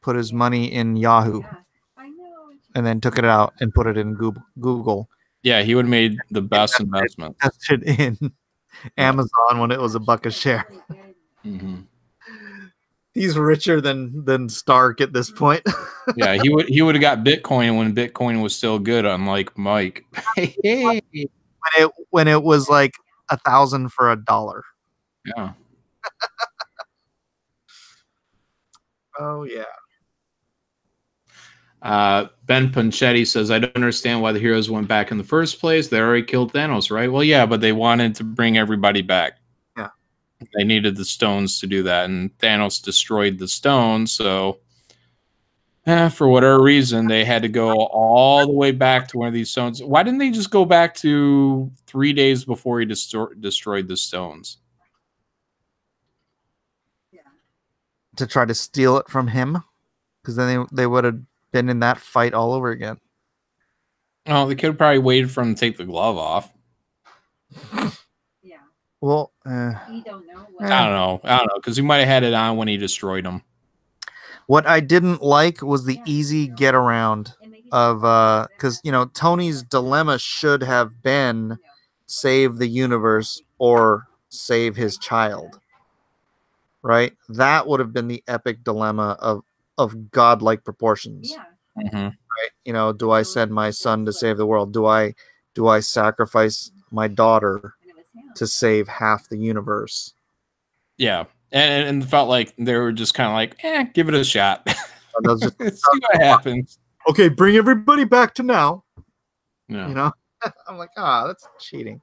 S1: put his money in Yahoo and then took it out and put it in Google.
S2: Yeah, he would have made the best investment.
S1: Invested in Amazon when it was $1 a share.
S2: Mm-hmm.
S1: He's richer than Stark at this point.
S2: Yeah, he would have got Bitcoin when Bitcoin was still good, unlike Mike.
S1: when it was like 1,000 for $1.
S2: Yeah.
S1: Oh yeah.
S2: Ben Panchetti says, I don't understand why the heroes went back in the first place. They already killed Thanos, right? Well, yeah, but they wanted to bring everybody back.
S1: Yeah.
S2: They needed the stones to do that, and Thanos destroyed the stones, so for whatever reason, they had to go all the way back to where these stones... Why didn't they just go back to 3 days before he destroyed the stones?
S1: To try to steal it from him? Because then they would have been in that fight all over again.
S2: Oh, they could have probably waited for him to take the glove off.
S1: Yeah. Well,
S3: you don't know.
S2: I don't know, because he might have had it on when he destroyed him.
S1: What I didn't like was the easy get around of because Tony's dilemma should have been save the universe or save his child. Right? That would have been the epic dilemma of godlike proportions.
S3: Yeah.
S2: Mm-hmm.
S1: Right? Do I send my son to save the world? Do I sacrifice my daughter to save half the universe?
S2: Yeah. And felt like they were just kind of like, give it a shot.
S1: Just,
S2: see what happens.
S1: Okay, bring everybody back to now.
S2: Yeah.
S1: I'm like, that's cheating.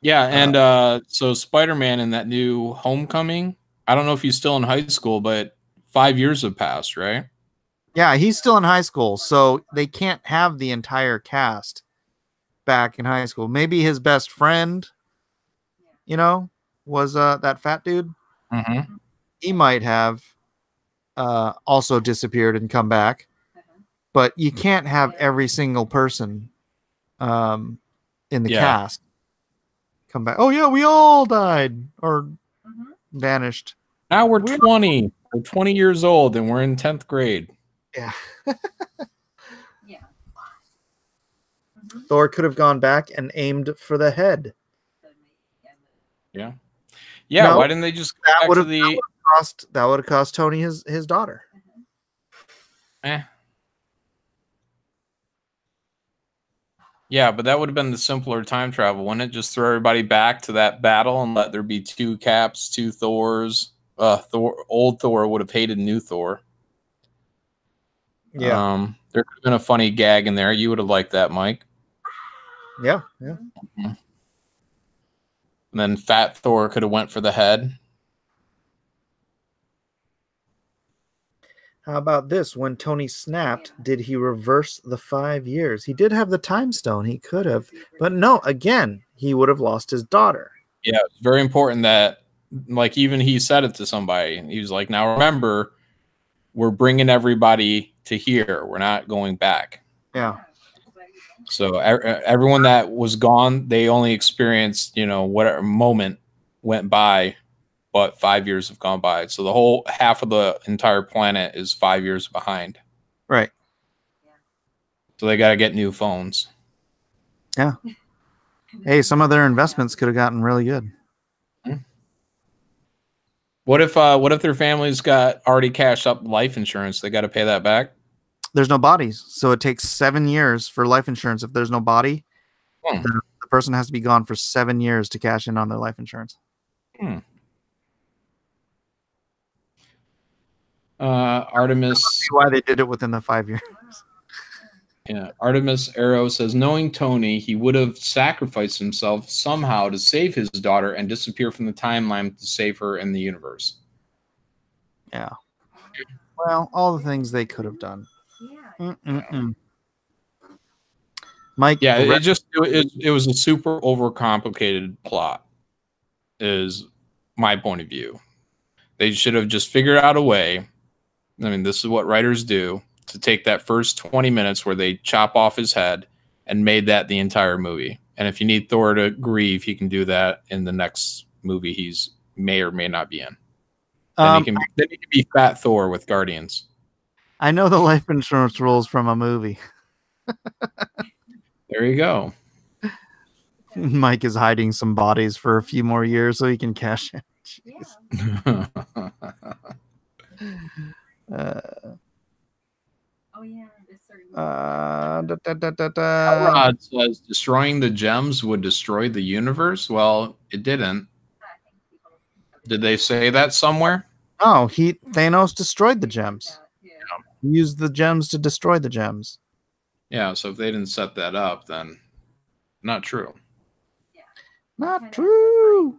S2: Yeah, and so Spider-Man in that new Homecoming, I don't know if he's still in high school, but 5 years have passed, right?
S1: Yeah, he's still in high school, so they can't have the entire cast back in high school. Maybe his best friend, was that fat dude.
S2: Mm-hmm.
S1: He might have also disappeared and come back, but you can't have every single person in the cast come back. Oh yeah, we all died or vanished.
S2: Now we're 20. We're 20 years old and we're in 10th grade.
S1: Yeah.
S3: Yeah.
S1: Thor could have gone back and aimed for the head.
S2: Yeah. Yeah,
S1: No,
S2: why didn't they just go back to the...
S1: That would have cost Tony his daughter.
S2: Yeah, but that would have been the simpler time travel, wouldn't it? Just throw everybody back to that battle and let there be 2 Caps, 2 Thors. Old Thor would have hated new Thor.
S1: Yeah.
S2: There could have been a funny gag in there. You would have liked that, Mike.
S1: Yeah.
S2: Mm-hmm. And then Fat Thor could have went for the head.
S1: How about this? When Tony snapped, did he reverse the 5 years? He did have the time stone. He could have. But no, again, he would have lost his daughter.
S2: Yeah, it's very important that, like, even he said it to somebody. He was like, now remember, we're bringing everybody to here. We're not going back.
S1: Yeah.
S2: So everyone that was gone, they only experienced, whatever moment went by, but 5 years have gone by. So the whole half of the entire planet is 5 years behind.
S1: Right.
S2: So they got to get new phones.
S1: Yeah. Hey, some of their investments could have gotten really good.
S2: What if their families got already cashed up life insurance? They got to pay that back.
S1: There's no bodies, so it takes 7 years for life insurance. If there's no body, the person has to be gone for 7 years to cash in on their life insurance.
S2: Artemis.
S1: Why they did it within the 5 years?
S2: Yeah, Artemis Arrow says, knowing Tony, he would have sacrificed himself somehow to save his daughter and disappear from the timeline to save her in the universe.
S1: Yeah. Well, all the things they could have done. Mike.
S2: Yeah, it was a super overcomplicated plot, is my point of view. They should have just figured out a way. I mean, this is what writers do, to take that first 20 minutes where they chop off his head and made that the entire movie. And if you need Thor to grieve, he can do that in the next movie he's may or may not be in. Then he can be Fat Thor with Guardians.
S1: I know the life insurance rules from a movie.
S2: There you go.
S1: Mike is hiding some bodies for a few more years so he can cash in.
S3: Yeah. Oh yeah,
S2: Rod says destroying the gems would destroy the universe. Well, it didn't. Did they say that somewhere?
S1: Oh, Thanos destroyed the gems. He used the gems to destroy the gems.
S2: Yeah, so if they didn't set that up, then not true.
S1: Not true.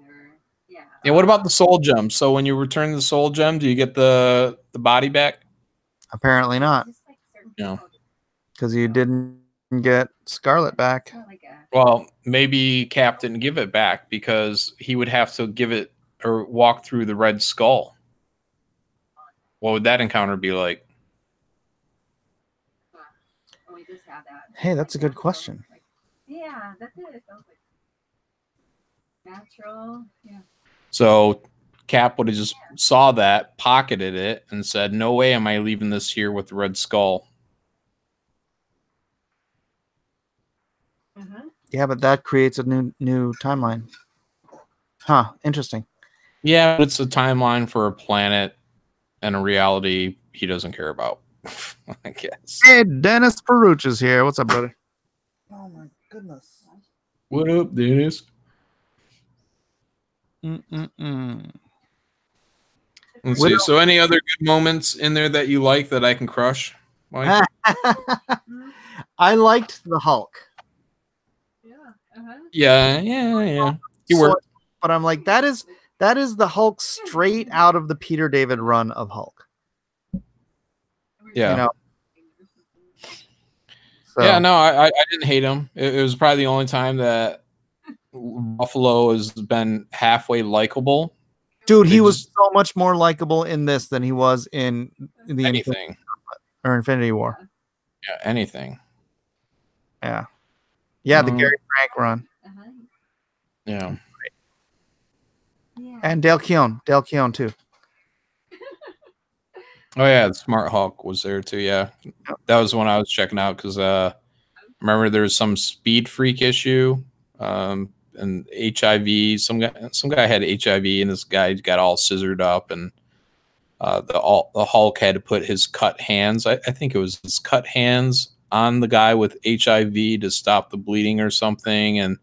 S2: Yeah, what about the soul gem? So when you return the soul gem, do you get the body back?
S1: Apparently not.
S2: No.
S1: Because you didn't get Scarlet back.
S2: Well, maybe Cap didn't give it back because he would have to give it or walk through the Red Skull. What would that encounter be like?
S1: Hey, that's a good question.
S3: Yeah, that's it. It sounds like natural. Yeah.
S2: So Cap would have just saw that, pocketed it, and said, "No way am I leaving this here with the Red Skull."
S1: Yeah, but that creates a new timeline. Huh, interesting.
S2: Yeah, but it's a timeline for a planet and a reality he doesn't care about, I guess.
S1: Hey, Dennis Peruch is here. What's up, brother? Oh, my goodness.
S2: What up, Dennis? Let's see. So any other good moments in there that you like that I can crush, Mike?
S1: I liked the Hulk.
S2: Yeah. He worked.
S1: But I'm like, that is the Hulk straight out of the Peter David run of Hulk.
S2: Yeah.
S1: You know? So.
S2: Yeah, no, I didn't hate him. It was probably the only time that Buffalo has been halfway likable.
S1: Dude, he was so much more likable in this than he was in the
S2: anything
S1: or Infinity War.
S2: Yeah, anything.
S1: Yeah. Yeah, the Gary Frank run.
S2: Yeah.
S1: And Dale Keown too.
S2: Oh yeah, the Smart Hulk was there too. Yeah, that was when I was checking out because remember there was some speed freak issue, and HIV. Some guy had HIV, and this guy got all scissored up, and the Hulk had to put his cut hands. I think it was his cut hands on the guy with HIV to stop the bleeding or something, and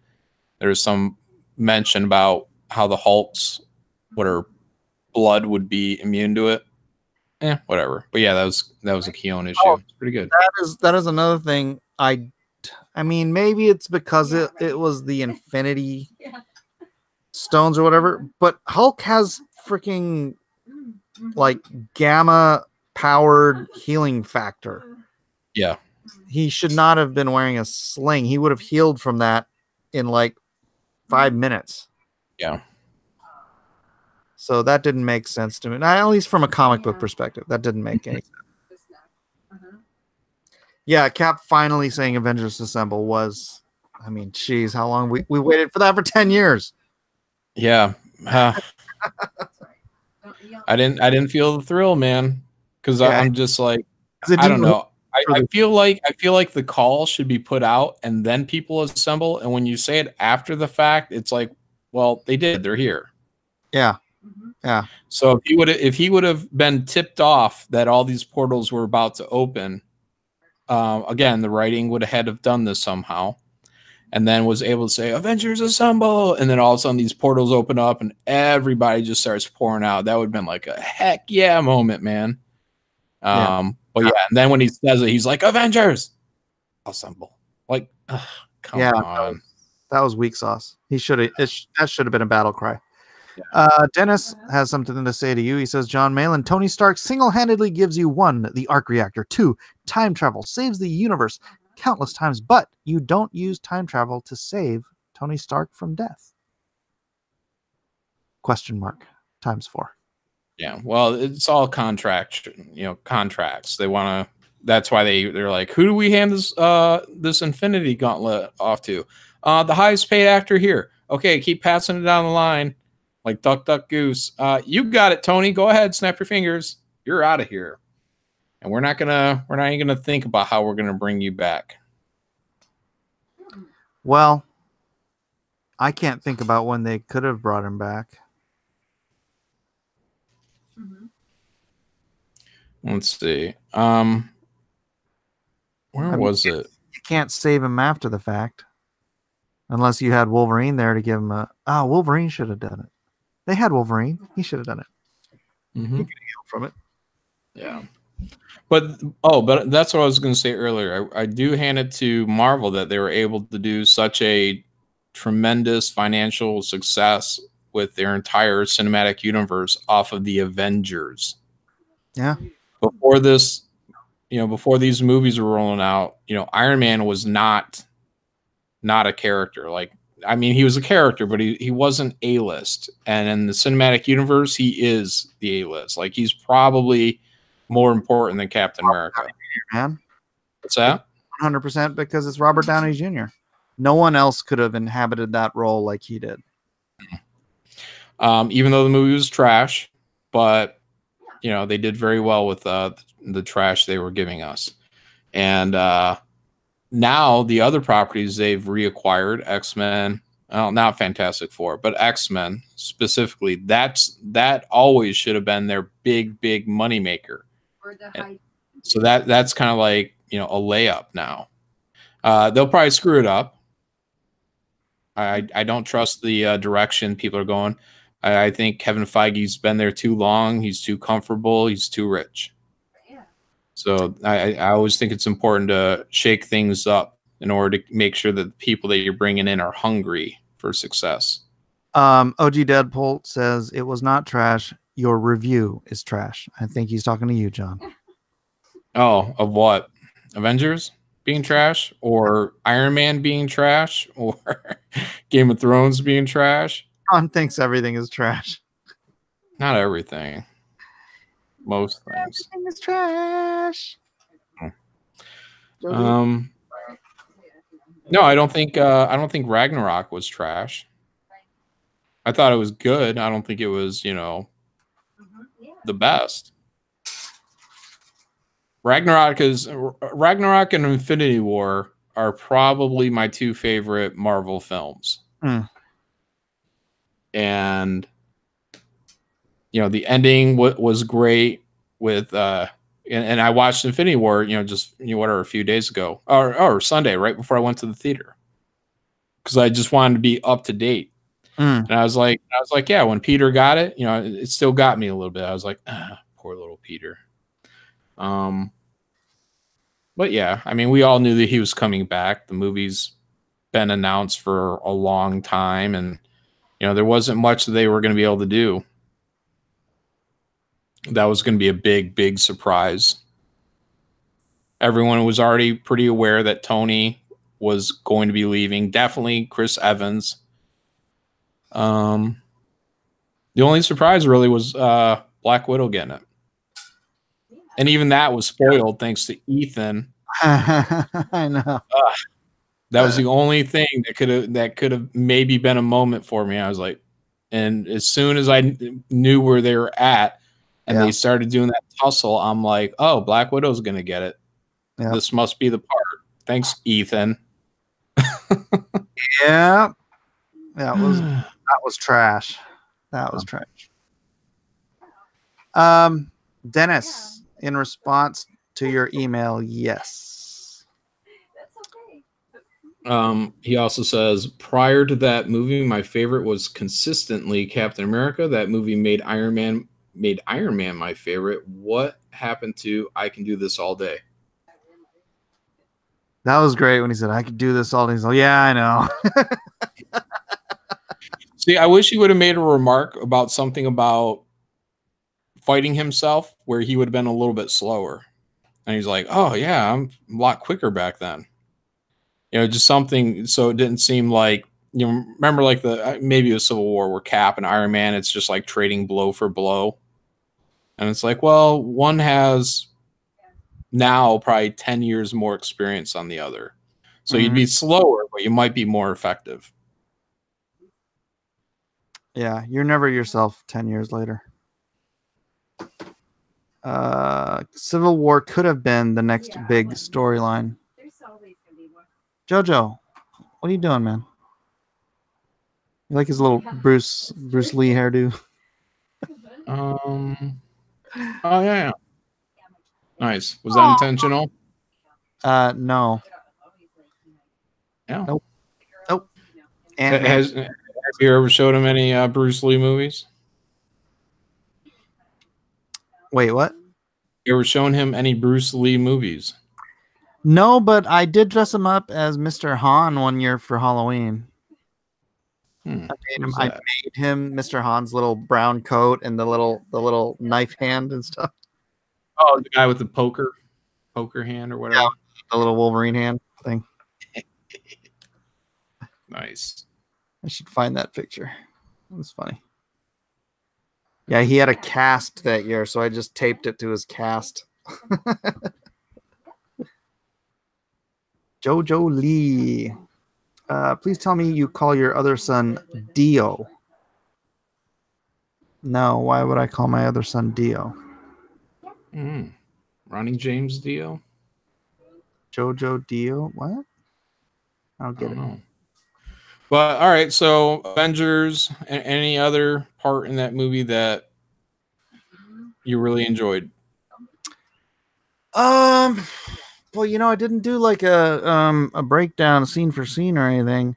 S2: there was some mention about how the Hulk's blood would be immune to it. Whatever. But yeah, that was a Keown issue. It's pretty good.
S1: That is another thing. I mean, maybe it's because it was the Infinity Stones or whatever, but Hulk has freaking like gamma powered healing factor.
S2: Yeah.
S1: He should not have been wearing a sling. He would have healed from that in like 5 minutes.
S2: Yeah.
S1: So that didn't make sense to me. Not, at least from a comic book perspective, that didn't make any sense. Yeah, Cap finally saying Avengers Assemble was, I mean, geez, how long we waited for that for 10 years.
S2: Yeah. I didn't feel the thrill, man, because I'm just like, I don't know. I feel like the call should be put out and then people assemble. And when you say it after the fact, it's like, well, they did. They're here.
S1: Yeah. Yeah.
S2: So if he would have been tipped off that all these portals were about to open, again, the writing would have had to have done this somehow, and then was able to say Avengers assemble, and then all of a sudden these portals open up and everybody just starts pouring out. That would have been like a heck yeah moment, man. But yeah, and then when he says it, he's like Avengers assemble. Like, come on.
S1: That was weak sauce. That should have been a battle cry. Dennis has something to say to you. He says, John Malin, Tony Stark single-handedly gives you 1, the arc reactor, 2, time travel, saves the universe countless times, but you don't use time travel to save Tony Stark from death. Question mark times 4.
S2: Yeah, well, it's all contracts. They want to. That's why they're like, who do we hand this Infinity Gauntlet off to? The highest paid actor here. Okay, keep passing it down the line. Like duck, duck, goose. You got it, Tony. Go ahead, snap your fingers. You're out of here. And we're not even gonna think about how we're gonna bring you back.
S1: Well, I can't think about when they could have brought him back.
S2: Let's see. Where was it?
S1: You can't save him after the fact, unless you had Wolverine there to give him a. Oh, Wolverine should have done it. They had Wolverine. He should have done it.
S2: Mm-hmm.
S1: He could heal from it.
S2: Yeah. But that's what I was going to say earlier. I do hand it to Marvel that they were able to do such a tremendous financial success with their entire cinematic universe off of the Avengers.
S1: Yeah.
S2: Before this, before these movies were rolling out, Iron Man was not a character. Like, I mean, he was a character, but he wasn't A-list. And in the cinematic universe, he is the A-list. Like, he's probably more important than Captain America.
S1: Man.
S2: What's that?
S1: 100% because it's Robert Downey Jr. No one else could have inhabited that role like he did.
S2: Even though the movie was trash, but they did very well with the trash they were giving us. And now the other properties they've reacquired, X-Men, not Fantastic Four, but X-Men specifically, that always should have been their big moneymaker. So that's kind of like, a layup now. They'll probably screw it up. I don't trust the direction people are going. I think Kevin Feige's been there too long. He's too comfortable. He's too rich. So I always think it's important to shake things up in order to make sure that the people that you're bringing in are hungry for success.
S1: OG Deadpool says it was not trash. Your review is trash. I think he's talking to you, John.
S2: Oh, of what? Avengers being trash, or Iron Man being trash, or Game of Thrones being trash?
S1: John thinks everything is trash.
S2: Not everything. Most things.
S1: Everything is trash.
S2: No, I don't think Ragnarok was trash. I thought it was good. I don't think it was, the best. Ragnarok and Infinity War are probably my 2 favorite Marvel films. And the ending was great with and I watched Infinity War, a few days ago or Sunday, right before I went to the theater, because I just wanted to be up to date. And I was like, yeah, when Peter got it, it still got me a little bit. I was like, poor little Peter. But yeah, I mean, we all knew that he was coming back. The movie's been announced for a long time, and there wasn't much that they were going to be able to do. That was going to be a big surprise. Everyone was already pretty aware that Tony was going to be leaving. Definitely Chris Evans. The only surprise really was Black Widow getting it. And even that was spoiled thanks to Ethan.
S1: I know.
S2: That was the only thing that could have maybe been a moment for me. I was like, and as soon as I knew where they were at and they started doing that tussle, I'm like, oh, Black Widow's gonna get it.
S1: Yep.
S2: This must be the part. Thanks, Ethan.
S1: Yeah. That was trash. That was trash. Dennis, in response to your email, yes.
S2: He also says, prior to that movie, my favorite was consistently Captain America. That movie made Iron Man my favorite. What happened to I Can Do This All Day?
S1: That was great when he said, I could do this all day. He's like, yeah, I know.
S2: See, I wish he would have made a remark about something about fighting himself where he would have been a little bit slower. And he's like, oh, yeah, I'm a lot quicker back then. Just something so it didn't seem like, remember like maybe it was Civil War where Cap and Iron Man, it's just like trading blow for blow. And it's like, well, one has now probably 10 years more experience on the other. So you'd be slower, but you might be more effective.
S1: Yeah, you're never yourself 10 years later. Civil War could have been the next big storyline. Jojo, what are you doing, man? You like his little Bruce Lee hairdo?
S2: Oh, yeah. Nice. Was that intentional?
S1: No.
S2: Yeah.
S1: Nope.
S2: Have you ever showed him any Bruce Lee movies?
S1: Wait, what?
S2: You ever shown him any Bruce Lee movies?
S1: No, but I did dress him up as Mr. Han one year for Halloween. I made him Mr. Han's little brown coat and the little knife hand and stuff.
S2: Oh, the guy with the poker hand or whatever.
S1: Yeah, the little Wolverine hand thing.
S2: Nice.
S1: I should find that picture. It was funny. Yeah, he had a cast that year, so I just taped it to his cast. Jojo Lee. Please tell me you call your other son Dio. No, why would I call my other son Dio?
S2: Ronnie James Dio?
S1: Jojo Dio? What? I don't get it.
S2: But all right, so Avengers, any other part in that movie that you really enjoyed?
S1: Well, I didn't do like a breakdown scene for scene or anything.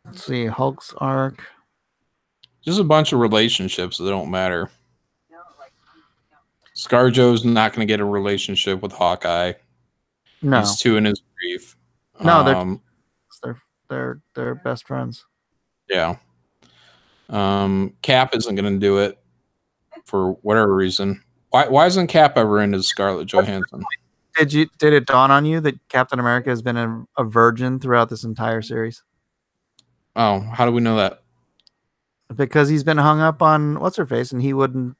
S1: Let's see, Hulk's arc.
S2: Just a bunch of relationships that don't matter. ScarJo's not going to get a relationship with Hawkeye.
S1: No,
S2: he's too in his grief.
S1: No, they're best friends.
S2: Yeah. Cap isn't going to do it for whatever reason. Why isn't Cap ever into Scarlett Johansson?
S1: Did it dawn on you that Captain America has been a virgin throughout this entire series?
S2: Oh, how do we know that?
S1: Because he's been hung up on what's her face, and he wouldn't.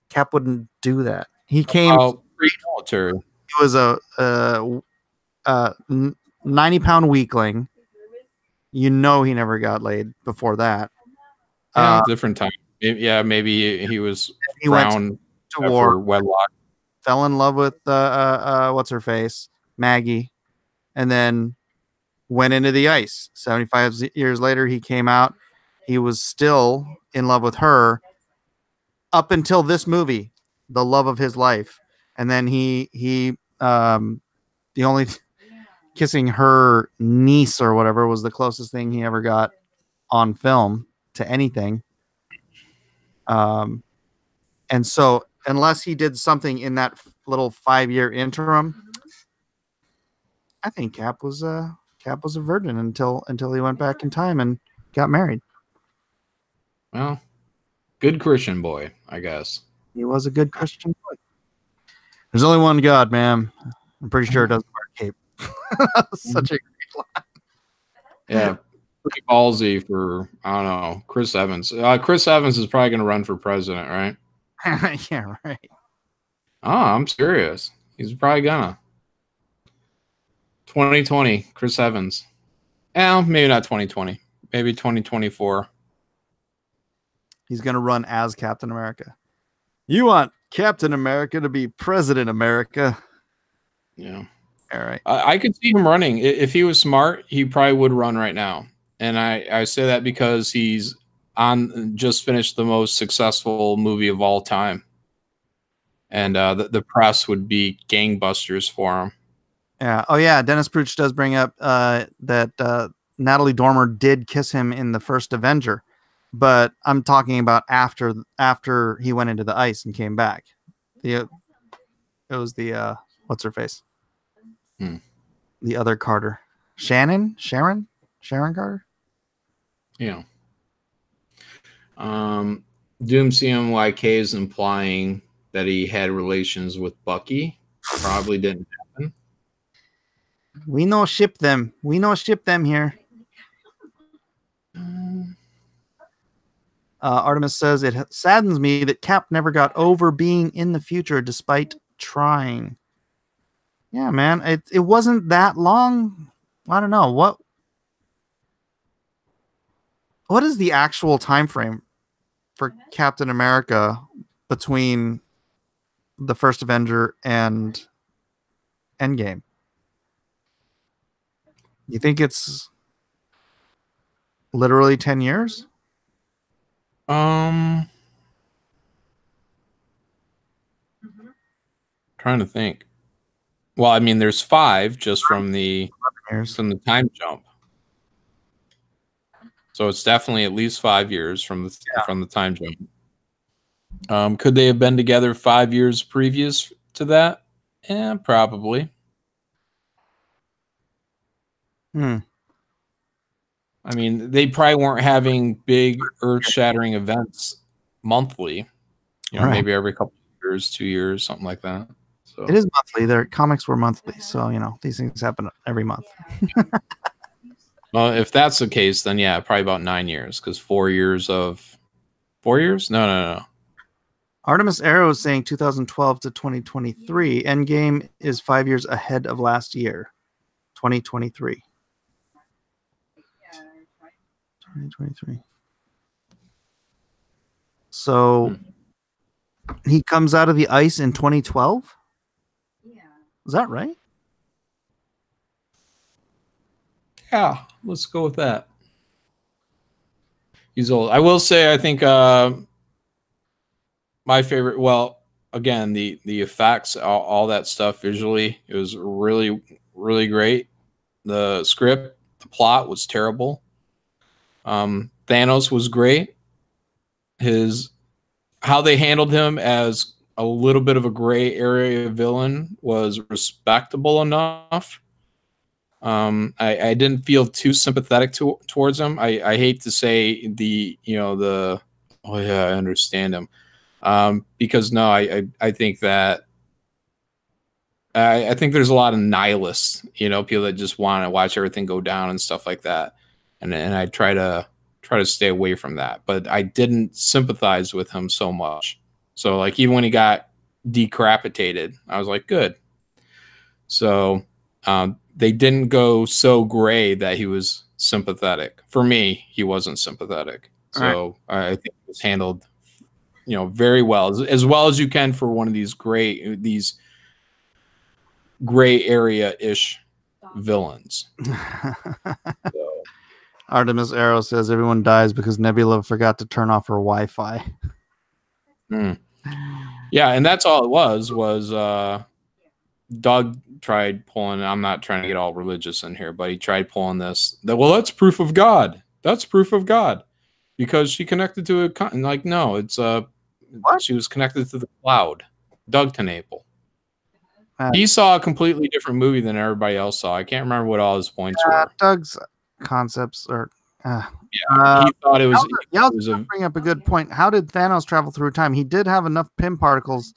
S1: Cap wouldn't do that. He came
S2: military.
S1: He was a 90-pound weakling. He never got laid before that.
S2: Yeah, different time. Yeah, maybe he was frowned
S1: to war,
S2: for wedlock.
S1: Fell in love with what's her face, Maggie, and then went into the ice. 75 years later, he came out. He was still in love with her up until this movie, the love of his life. And then he the only kissing her niece or whatever was the closest thing he ever got on film to anything. And so unless he did something in that little 5-year interim, I think Cap was a virgin until he went back in time and got married.
S2: Well, good Christian boy, I guess.
S1: He was a good Christian boy. There's only one God, man. I'm pretty sure it doesn't wear a cape. Such a great line.
S2: Yeah, pretty ballsy for, I don't know, Chris Evans. Chris Evans is probably going to run for president, right?
S1: Yeah, right.
S2: Oh, I'm serious. He's probably gonna. 2020, Chris Evans. Maybe not 2020. Maybe 2024.
S1: He's going to run as Captain America. You want Captain America to be President America?
S2: Yeah.
S1: All right.
S2: I could see him running. If he was smart, he probably would run right now. And I say that because he's just finished the most successful movie of all time. And the press would be gangbusters for him.
S1: Yeah. Oh, yeah. Dennis Pruch does bring up that Natalie Dormer did kiss him in the first Avenger, but I'm talking about after he went into the ice and came back. It was the what's her face? The other Carter, Sharon Carter.
S2: Yeah. Doom CMYK is implying that he had relations with Bucky. Probably didn't happen.
S1: We no ship them. We no ship them here. Artemis says, it saddens me that Cap never got over being in the future despite trying. Yeah, man. It wasn't that long. I don't know. What is the actual time frame for Captain America between the first Avenger and Endgame? You think it's literally 10 years?
S2: Trying to think. Well, I mean, there's 5 just from the time jump. So it's definitely at least 5 years from the time jump. Could they have been together 5 years previous to that? Yeah, probably. I mean, they probably weren't having big earth-shattering events monthly. Maybe every couple of years, 2 years, something like that. So
S1: it is monthly. Their comics were monthly, so these things happen every month.
S2: Well, if that's the case, then yeah, probably about 9 years, because 4 years of 4 years? No.
S1: Artemis Arrow is saying 2012 to 2023. Endgame is 5 years ahead of last year, 2023. 2023. So he comes out of the ice in 2012? Is that right?
S2: Yeah, let's go with that. He's old. I will say, I think my favorite, well, again, the effects, all that stuff visually, it was really, really great. The script, the plot was terrible. Thanos was great. How they handled him as a little bit of a gray area villain was respectable enough. I didn't feel too sympathetic towards him. I hate to say oh yeah, I understand him. Because no, I think that I think there's a lot of nihilists, people that just want to watch everything go down and stuff like that. And I try to stay away from that, but I didn't sympathize with him so much. So like, even when he got decapitated, I was like, good. So, they didn't go so gray that he was sympathetic. For me, he wasn't sympathetic. So I think it was handled, very well, as well as you can for one of these gray area-ish villains. So.
S1: Artemis Arrow says everyone dies because Nebula forgot to turn off her Wi-Fi.
S2: Yeah, and that's all it was Doug tried pulling, I'm not trying to get all religious in here, but he tried pulling this. Well, that's proof of God. That's proof of God. Because she connected to it. Like, no, it's she was connected to the cloud. Doug Tenable. He saw a completely different movie than everybody else saw. I can't remember what all his points were.
S1: Doug's concepts are...
S2: he thought it was...
S1: Y'all bring up a good point. How did Thanos travel through time? He did have enough Pym particles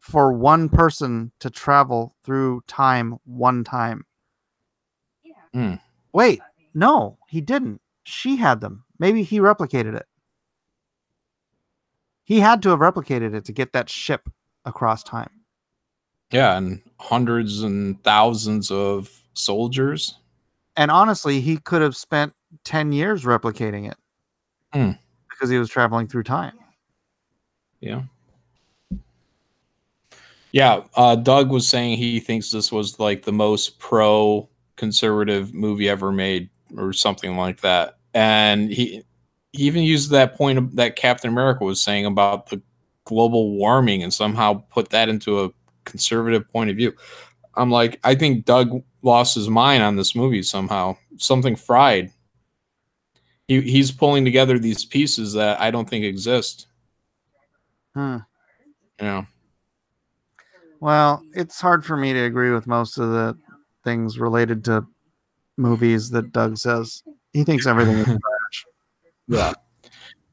S1: for one person to travel through time one time. Wait, no, he didn't. She had them. Maybe he replicated it. He had to have replicated it to get that ship across time.
S2: Yeah, and hundreds and thousands of soldiers.
S1: And honestly, he could have spent 10 years replicating it because he was traveling through time.
S2: Yeah. Yeah. Doug was saying he thinks this was like the most pro-conservative movie ever made or something like that. And he even used that point that Captain America was saying about the global warming and somehow put that into a conservative point of view. I'm like, I think Doug lost his mind on this movie somehow. Something fried. He's pulling together these pieces that I don't think exist. Yeah.
S1: Well, it's hard for me to agree with most of the things related to movies that Doug says. He thinks everything is trash.
S2: Yeah.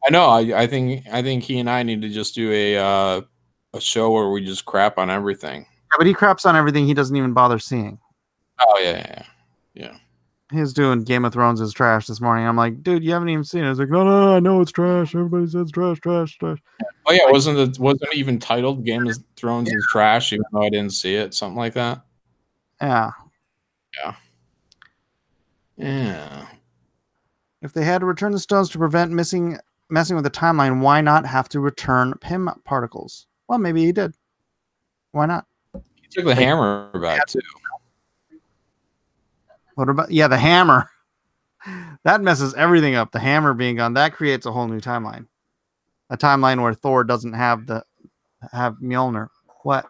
S2: I know. I think he and I need to just do a show where we just crap on everything.
S1: Yeah, but he craps on everything he doesn't even bother seeing.
S2: Oh yeah.
S1: He was doing Game of Thrones is trash this morning. I'm like, dude, you haven't even seen it. It's like, no, I know it's trash. Everybody says trash.
S2: Oh yeah, like, wasn't it even titled Game of Thrones is trash, even though I didn't see it, something like that?
S1: Yeah. If they had to return the stones to prevent messing with the timeline, why not have to return Pym particles? Well, maybe he did. Why not?
S2: He took the hammer back too.
S1: What about the hammer? That messes everything up. The hammer being gone, that creates a whole new timeline. A timeline where Thor doesn't have Mjolnir. What?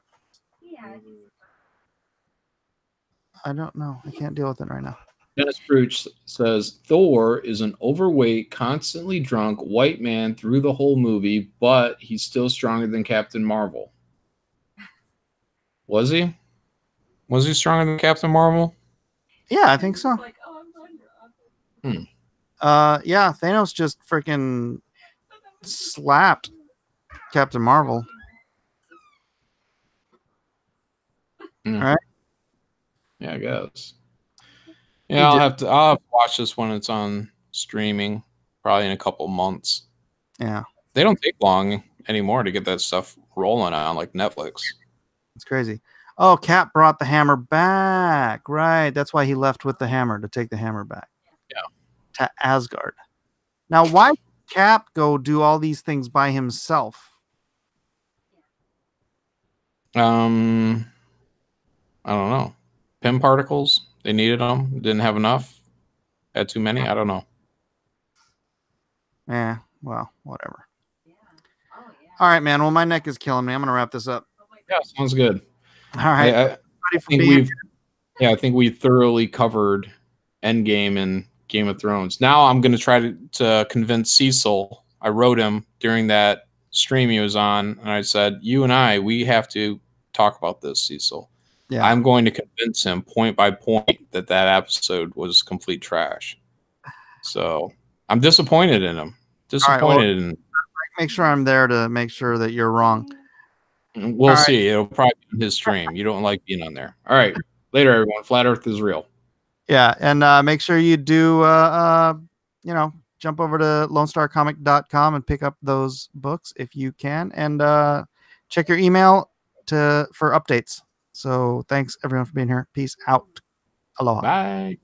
S1: I don't know. I can't deal with it right now.
S2: Dennis Fruch says Thor is an overweight, constantly drunk white man through the whole movie, but he's still stronger than Captain Marvel. Was he? Was he stronger than Captain Marvel?
S1: Yeah, I think so. Yeah, Thanos just freaking slapped Captain Marvel. All right.
S2: Yeah, I guess. Yeah, I'll have to watch this when it's on streaming, probably in a couple months.
S1: Yeah.
S2: They don't take long anymore to get that stuff rolling on like Netflix.
S1: It's crazy. Oh, Cap brought the hammer back. Right. That's why he left with the hammer, to take the hammer back.
S2: Yeah.
S1: To Asgard. Now, why did Cap go do all these things by himself?
S2: I don't know. Pym particles. They needed them. Didn't have enough. Had too many. I don't know.
S1: Yeah. Well, whatever. All right, man. Well, my neck is killing me. I'm gonna wrap this up.
S2: Yeah, sounds good.
S1: All right.
S2: I think we thoroughly covered Endgame and Game of Thrones. Now I'm gonna try to convince Cecil. I wrote him during that stream he was on, and I said, "You and we have to talk about this, Cecil." Yeah. I'm going to convince him point by point that episode was complete trash. So I'm disappointed in him.
S1: Make sure I'm there to make sure that you're wrong.
S2: We'll see. It'll probably be his stream. You don't like being on there. All right. Later, everyone. Flat Earth is real.
S1: Yeah. And make sure you do, jump over to LoneStarComic.com and pick up those books if you can. And check your email for updates. So thanks everyone for being here. Peace out. Aloha.
S2: Bye.